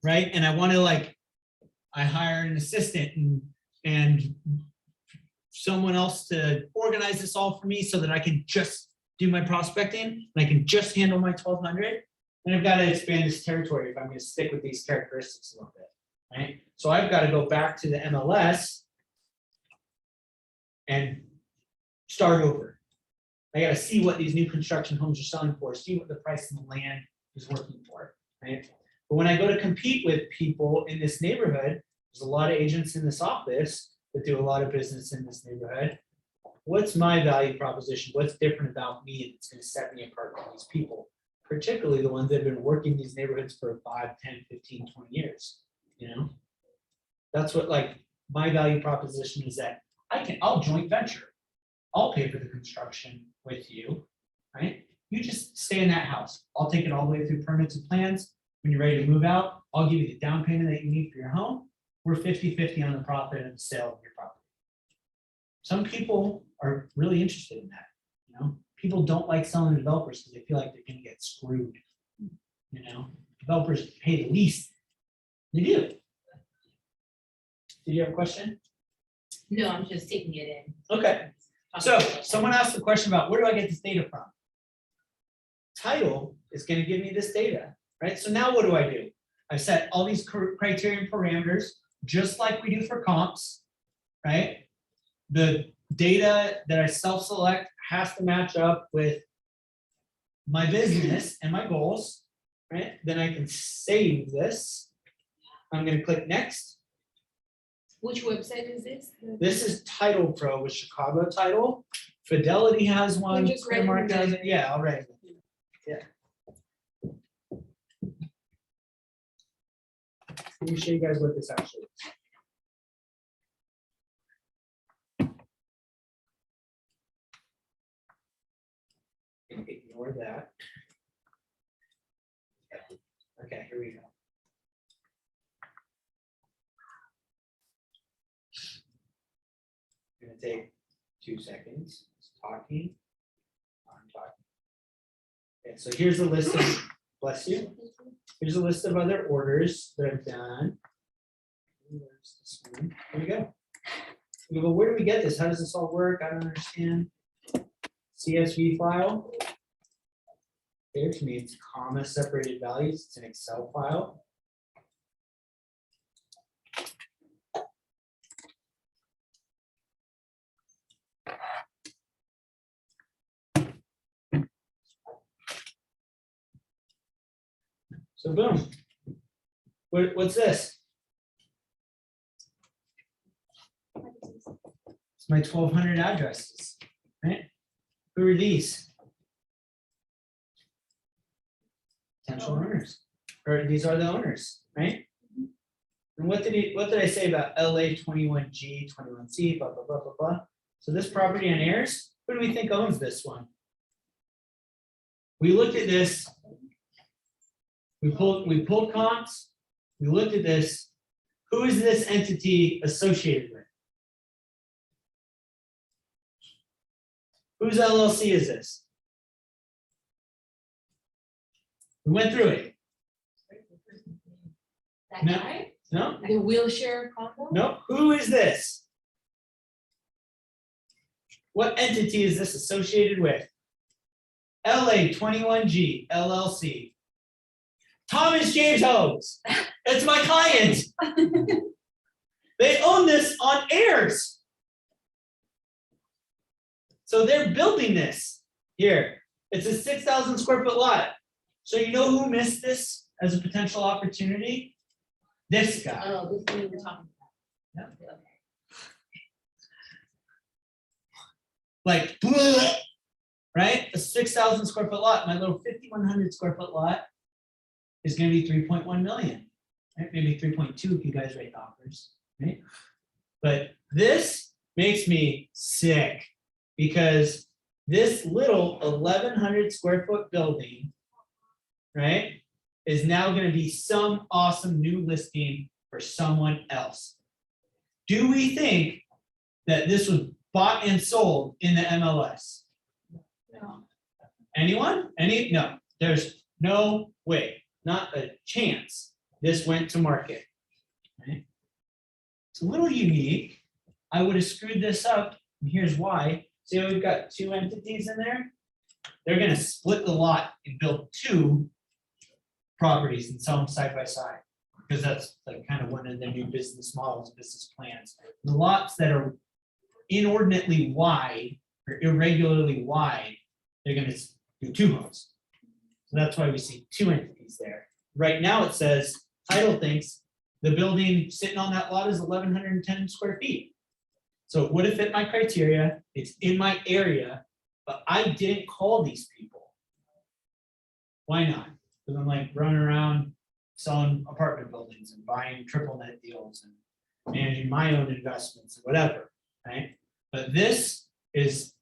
right, and I want to I hire an assistant and someone else to organize this all for me so that I can just do my prospecting and I can just handle my 1,200, then I've got to expand this territory if I'm going to stick with these characteristics a little bit, right? So I've got to go back to the MLS and start over. I got to see what these new construction homes are selling for, see what the price of the land is working for, right? But when I go to compete with people in this neighborhood, there's a lot of agents in this office that do a lot of business in this neighborhood. What's my value proposition? What's different about me that's going to set me apart from these people, particularly the ones that have been working in these neighborhoods for 5, 10, 15, 20 years, you know? That's what my value proposition is, that I'll joint venture. I'll pay for the construction with you, right? You just stay in that house. I'll take it all the way through permits and plans. When you're ready to move out, I'll give you the down payment that you need for your home. We're 50-50 on the profit of the sale of your property. Some people are really interested in that. You know, people don't like selling to developers because they feel like they're going to get screwed. You know, developers pay the least. They do. Did you have a question? No, I'm just taking it in. Okay. So someone asked the question about where do I get this data from? Title is going to give me this data, right? So now what do? I set all these criteria and parameters, just like we do for comps, right? The data that I self-select has to match up with my business and my goals, right? Then I can save this. I'm gonna click next. Which website is this? This is Title Pro with Chicago Title. Fidelity has one. just write Clearmark them has down. it. Yeah, I'll write it. Yeah. Let me show you guys what this actually is. Ignore that. Okay, here we go. Gonna take 2 seconds. It's talking. I'm talking. Okay, so here's a list of, bless you. Here's a list of other orders that I've done. Where's this one? Here we go. We go, where do we get this? How does this all work? I don't understand. CSV file. There to me, it's comma separated values. It's an Excel file. So boom. What's this? It's my 1,200 addresses, right? Who are these? Potential owners, or these are the owners, right? And what did I say about LA 21G, 21C, blah, blah, blah, blah, blah. So this property on Ayers, who do we think owns this one? We looked at this. We pulled comps, we looked at this. Who is this entity associated with? Whose LLC is this? We went through it. That No. guy? No? The wheelchair combo? No? Who is this? What entity is this associated with? LA 21G LLC. Thomas James Homes. It's my client. They own this on Ayers. So they're building this here. It's a 6,000 square foot lot. So you know who missed this as a potential opportunity? This guy. Oh, this is what we were talking Yeah. about. Okay. Like, bleh, right? A 6,000 square foot lot, my little 5,100 square foot lot is gonna be 3.1 million, right? Maybe 3.2 if you guys rate offers, right? But this makes me sick because this little 1,100 square foot building, right, is now gonna be some awesome new listing for someone else. Do we think that this was bought and sold in the MLS? No. Anyone? No, there's no way, not a chance this went to market. Right? It's a little unique. I would have screwed this up, and here's why. See how we've got 2 entities in there? They're gonna split the lot and build 2 properties and sell them side by side. Because that's like kind of one of their new business models, business plans. The lots that are inordinately wide or irregularly wide, they're gonna do 2 homes. So that's why we see 2 entities there. Right now, it says, title thinks the building sitting on that lot is 1,110 square feet. So it would have fit my criteria, it's in my area, but I didn't call these people. Why not? Because I'm like running around selling apartment buildings and buying triple net deals and managing my own investments and whatever, right? But this is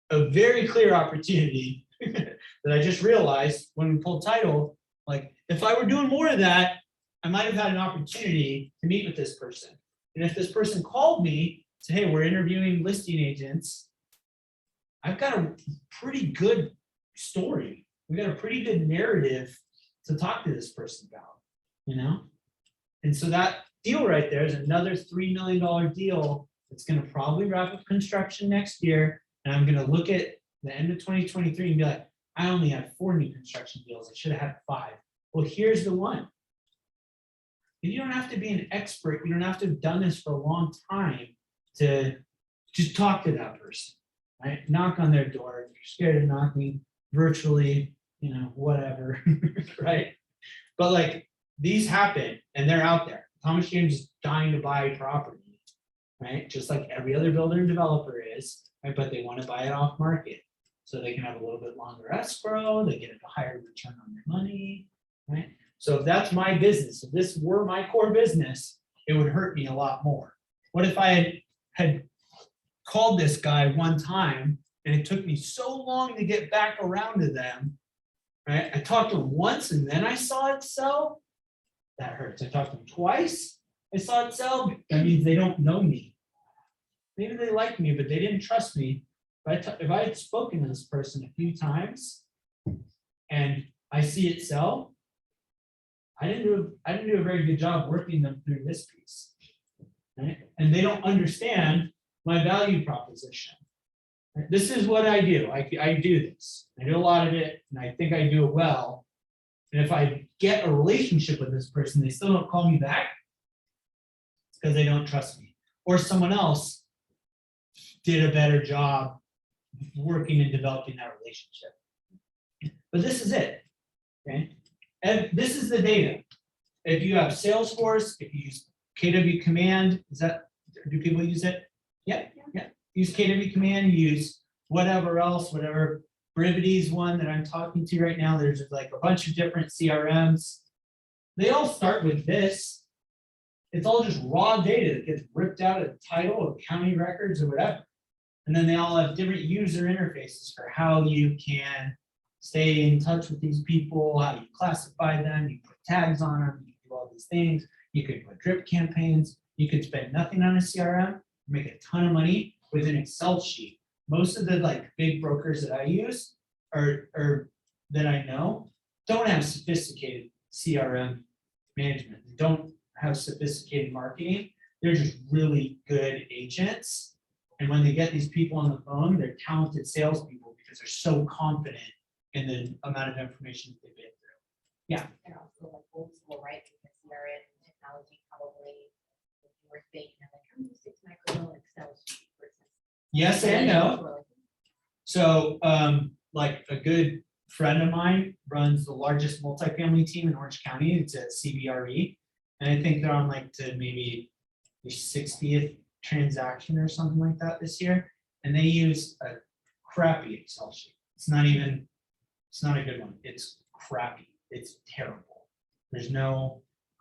a very clear opportunity that I just realized when we pulled title. Like, if I were doing more of that, I might have had an opportunity to meet with this person. And if this person called me, say, hey, we're interviewing listing agents, I've got a pretty good story. We got a pretty good narrative to talk to this person about, you know? And so that deal right there is another $3 million deal that's gonna probably wrap up construction next year. And I'm gonna look at the end of 2023 and be like, I only had 4 new construction deals. I should have had 5. Well, here's the one. You don't have to be an expert. You don't have to have done this for a long time to just talk to that person, right? Knock on their door. If you're scared of knocking virtually, whatever, right? But like, these happen and they're out there. Thomas James is dying to buy property, right? Just like every other builder and developer is, right? But they want to buy it off market. So they can have a little bit longer escrow, they get a higher return on their money, right? So if that's my business, if this were my core business, it would hurt me a lot more. What if I had called this guy one time and it took me so long to get back around to them, right? I talked to him once and then I saw it sell. That hurts. I talked to him twice. I saw it sell. That means they don't know me. Maybe they like me, but they didn't trust me. If I had spoken to this person a few times and I see it sell, I didn't do a very good job working them through this piece. Right? And they don't understand my value proposition. Right? This is what I do. I do this. I do a lot of it, and I think I do it well. And if I get a relationship with this person, they still don't call me back, it's because they don't trust me. Or someone else did a better job working and developing that relationship. But this is it. Okay. And this is the data. If you have Salesforce, if you use KW Command, do people use it? Yeah. Use KW Command, use whatever else, whatever. Brivity's one that I'm talking to right now. There's like a bunch of different CRMs. They all start with this. It's all just raw data that gets ripped out of the title or county records or whatever. And then they all have different user interfaces for how you can stay in touch with these people, how you classify them, you put tags on them, you do all these things. You could put drip campaigns. You could spend nothing on a CRM, make a ton of money with an Excel sheet. Most of the like big brokers that I use or that I know don't have sophisticated CRM management. They don't have sophisticated marketing. They're just really good agents. And when they get these people on the phone, they're talented salespeople because they're so confident in the amount of information that they've been through. And also like old school, right? Because CRM technology probably, if you were thinking of like, I'm gonna 6 microbill Excel sheet versus. Yes and no. So like a good friend of mine runs the largest multifamily team in Orange County. It's at CBRE. And I think they're on like to maybe the 60th transaction or something like that this year. And they use a crappy Excel sheet. It's not a good one. It's crappy. It's terrible.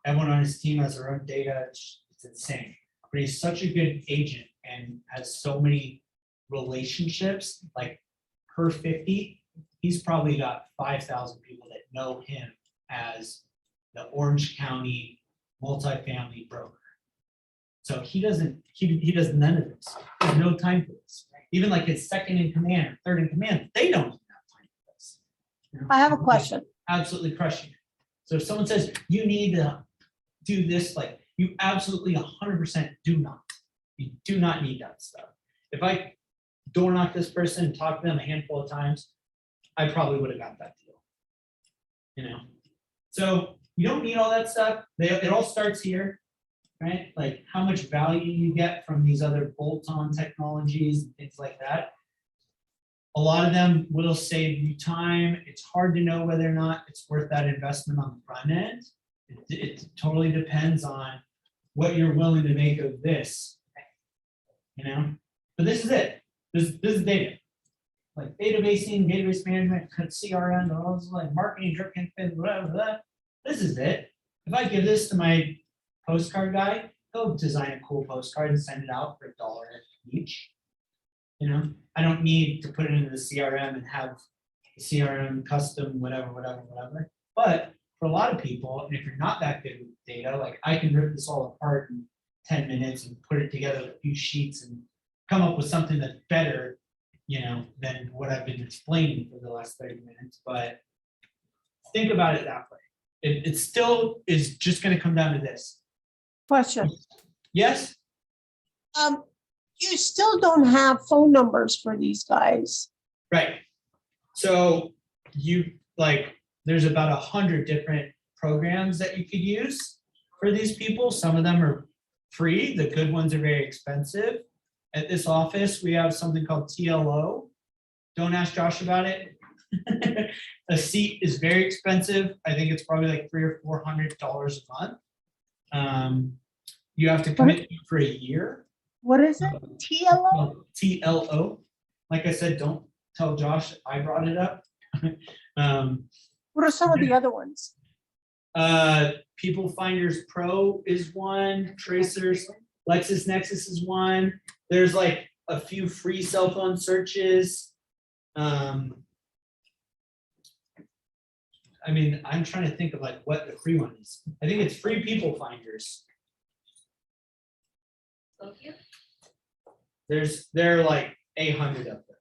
Everyone on his team has their own data. It's insane. But he's such a good agent and has so many relationships, like per 50, he's probably got 5,000 people that know him as the Orange County multifamily broker. So he does none of this. There's no time for this. Even like his second in command or third in command, they don't have time for this. I have a question. Absolutely crushing it. So if someone says you need to do this, like you absolutely 100% do not. You do not need that stuff. If I door knock this person and talk to them a handful of times, I probably would have got that deal. So you don't need all that stuff. It all starts here, right? Like how much value you get from these other bolt-on technologies and things like that. A lot of them will save you time. It's hard to know whether or not it's worth that investment on the front end. It totally depends on what you're willing to make of this, but this is it. This is data. Like databasing, database management, CRM, all this like marketing, drip campaign, whatever. This is it. If I give this to my postcard guy, he'll design a cool postcard and send it out for $1 each. I don't need to put it into the CRM and have the CRM custom, whatever. But for a lot of people, and if you're not that good with data, like I can rip this all apart in 10 minutes and put it together with a few sheets and come up with something that's better, than what I've been explaining for the last 30 minutes. But think about it that way. It still is just going to come down to this. Question. Yes? You still don't have phone numbers for these guys. Right. So there's about 100 different programs that you could use for these people. Some of them are free. The good ones are very expensive. At this office, we have something called TLO. Don't ask Josh about it. A seat is very expensive. I think it's probably like $300 or $400 a month. You have to commit for a year. What is it? TLO? TLO. Like I said, don't tell Josh I brought it up. What are some of the other ones? People Finders Pro is one, Tracers, LexisNexis is one. There's like a few free cell phone searches. I mean, I'm trying to think of like what the free one is. I think it's free People Finders. There are like 800 of them.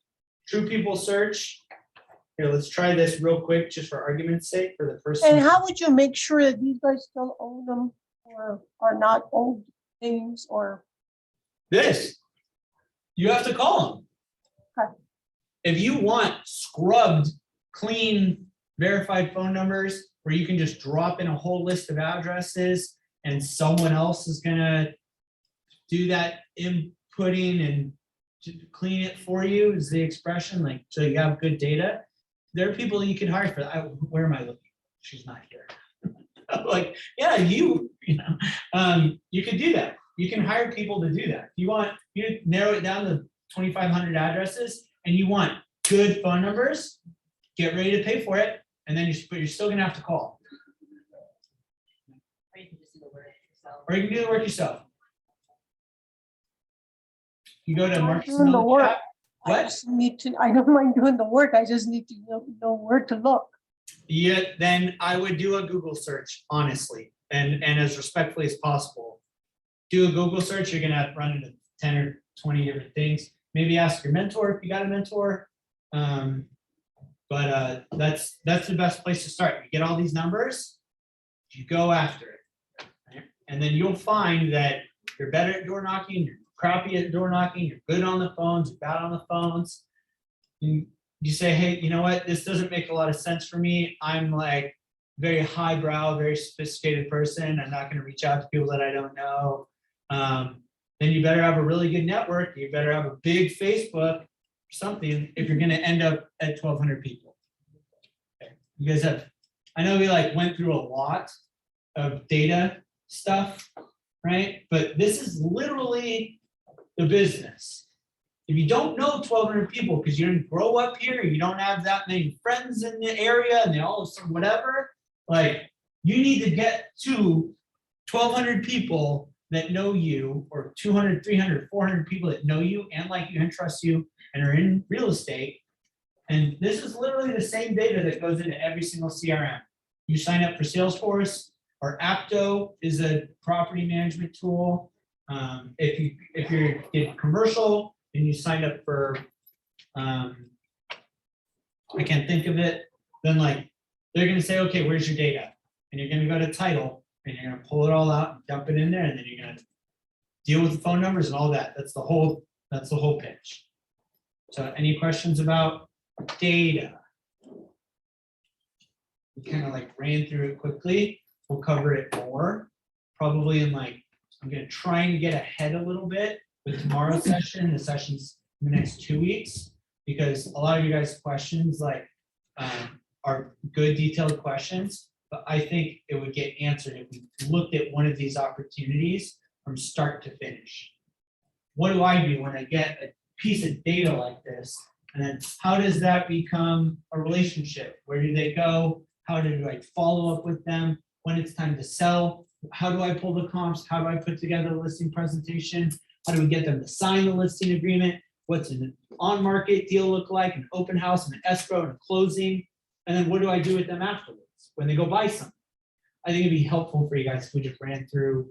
True People Search. Here, let's try this real quick, just for argument's sake, for the first. And how would you make sure that these guys still own them or are not old things or? This, you have to call them. Okay. If you want scrubbed, clean, verified phone numbers where you can just drop in a whole list of addresses and someone else is gonna do that inputting and to clean it for you is the expression, like, so you have good data. There are people you can hire for that. Where am I looking? She's not here. Like, yeah, you know, you could do that. You can hire people to do that. You want, you narrow it down to 2,500 addresses and you want good phone numbers, get ready to pay for it. And then but you're still gonna have to call. Or you can just do the work yourself. Or you can do the work yourself. You go to I'm Mark's doing the Melon work. Chat. I What? just need to, I don't mind doing the work. I just need to know where to look. Yeah, then I would do a Google search, honestly, and as respectfully as possible. Do a Google search, you're gonna have to run into 10 or 20 different things. Maybe ask your mentor if you got a mentor. But that's the best place to start. You get all these numbers, you go after it. Right? And then you'll find that you're better at door knocking, you're crappy at door knocking, you're good on the phones, you're bad on the phones. You say, hey, you know what, this doesn't make a lot of sense for me. I'm like very highbrow, very sophisticated person. I'm not gonna reach out to people that I don't know. Then you better have a really good network. You better have a big Facebook or something if you're gonna end up at 1,200 people. Okay. You guys have, I know we like went through a lot of data stuff, right? But this is literally the business. If you don't know 1,200 people because you didn't grow up here, you don't have that many friends in the area and they all whatever, like you need to get to 1,200 people that know you, or 200, 300, 400 people that know you and like you and trust you and are in real estate. And this is literally the same data that goes into every single CRM. You sign up for Salesforce, or Apto is a property management tool. If you're in commercial and you signed up for, I can't think of it, then like they're gonna say, okay, where's your data? And you're gonna go to title and you're gonna pull it all out, and dump it in there, and then you're gonna deal with the phone numbers and all that. That's the whole pitch. So any questions about data? We kind of like ran through it quickly. We'll cover it more, probably in like, I'm gonna try and get ahead a little bit with tomorrow's session, the sessions in the next 2 weeks, because a lot of you guys' questions like are good detailed questions, but I think it would get answered if we looked at one of these opportunities from start to finish. What do I do when I get a piece of data like this? And then how does that become a relationship? Where do they go? How do I follow up with them? When it's time to sell, how do I pull the comps? How do I put together a listing presentation? How do we get them to sign the listing agreement? What's an on-market deal look like, an open house, and an escrow, and a closing? And then what do I do with them afterwards when they go buy something? I think it'd be helpful for you guys if we just ran through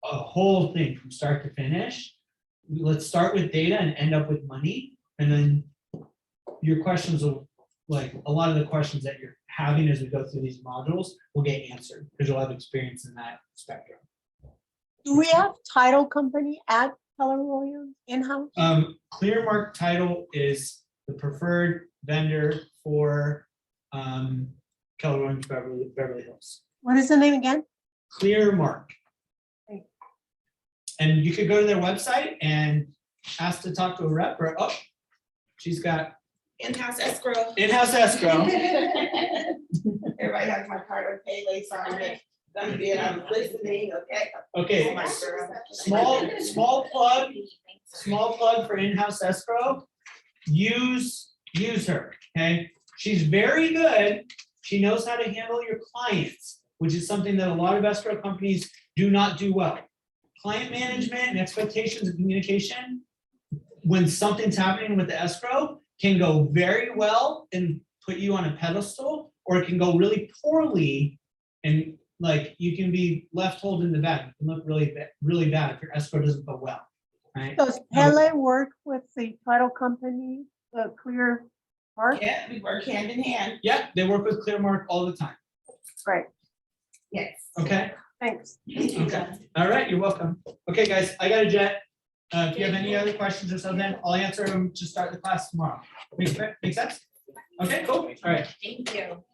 a whole thing from start to finish. Let's start with data and end up with money. And then your questions will, like a lot of the questions that you're having as we go through these modules will get answered because you'll have experience in that spectrum. Do we have title company at Keller Williams in-house? Clearmark Title is the preferred vendor for Keller Williams Beverly Hills. What is the name again? Clearmark. Okay. And you could go to their website and ask to talk to a rep, or oh, she's got In-house escrow. In-house escrow. Everybody has my card of pay later on it. I'm being, I'm listening, okay? Okay, My girl. small plug for in-house escrow. Use her, okay? She's very good. She knows how to handle your clients, which is something that a lot of escrow companies do not do well. Client management and expectations and communication, when something's happening with the escrow, can go very well and put you on a pedestal, or it can go really poorly and like you can be left holding the bag. It can look really bad if your escrow doesn't go well, right? Does Pele work with the title company, the Clear Park? Yeah, we work hand in hand, Yeah, they work with Clearmark all the time, Great, yes. okay? thanks. Okay, all right, you're welcome. Okay, guys, I got a jet. If you have any other questions or something, I'll answer them to start the class tomorrow. Make sense? Okay, cool, all right. Thank you.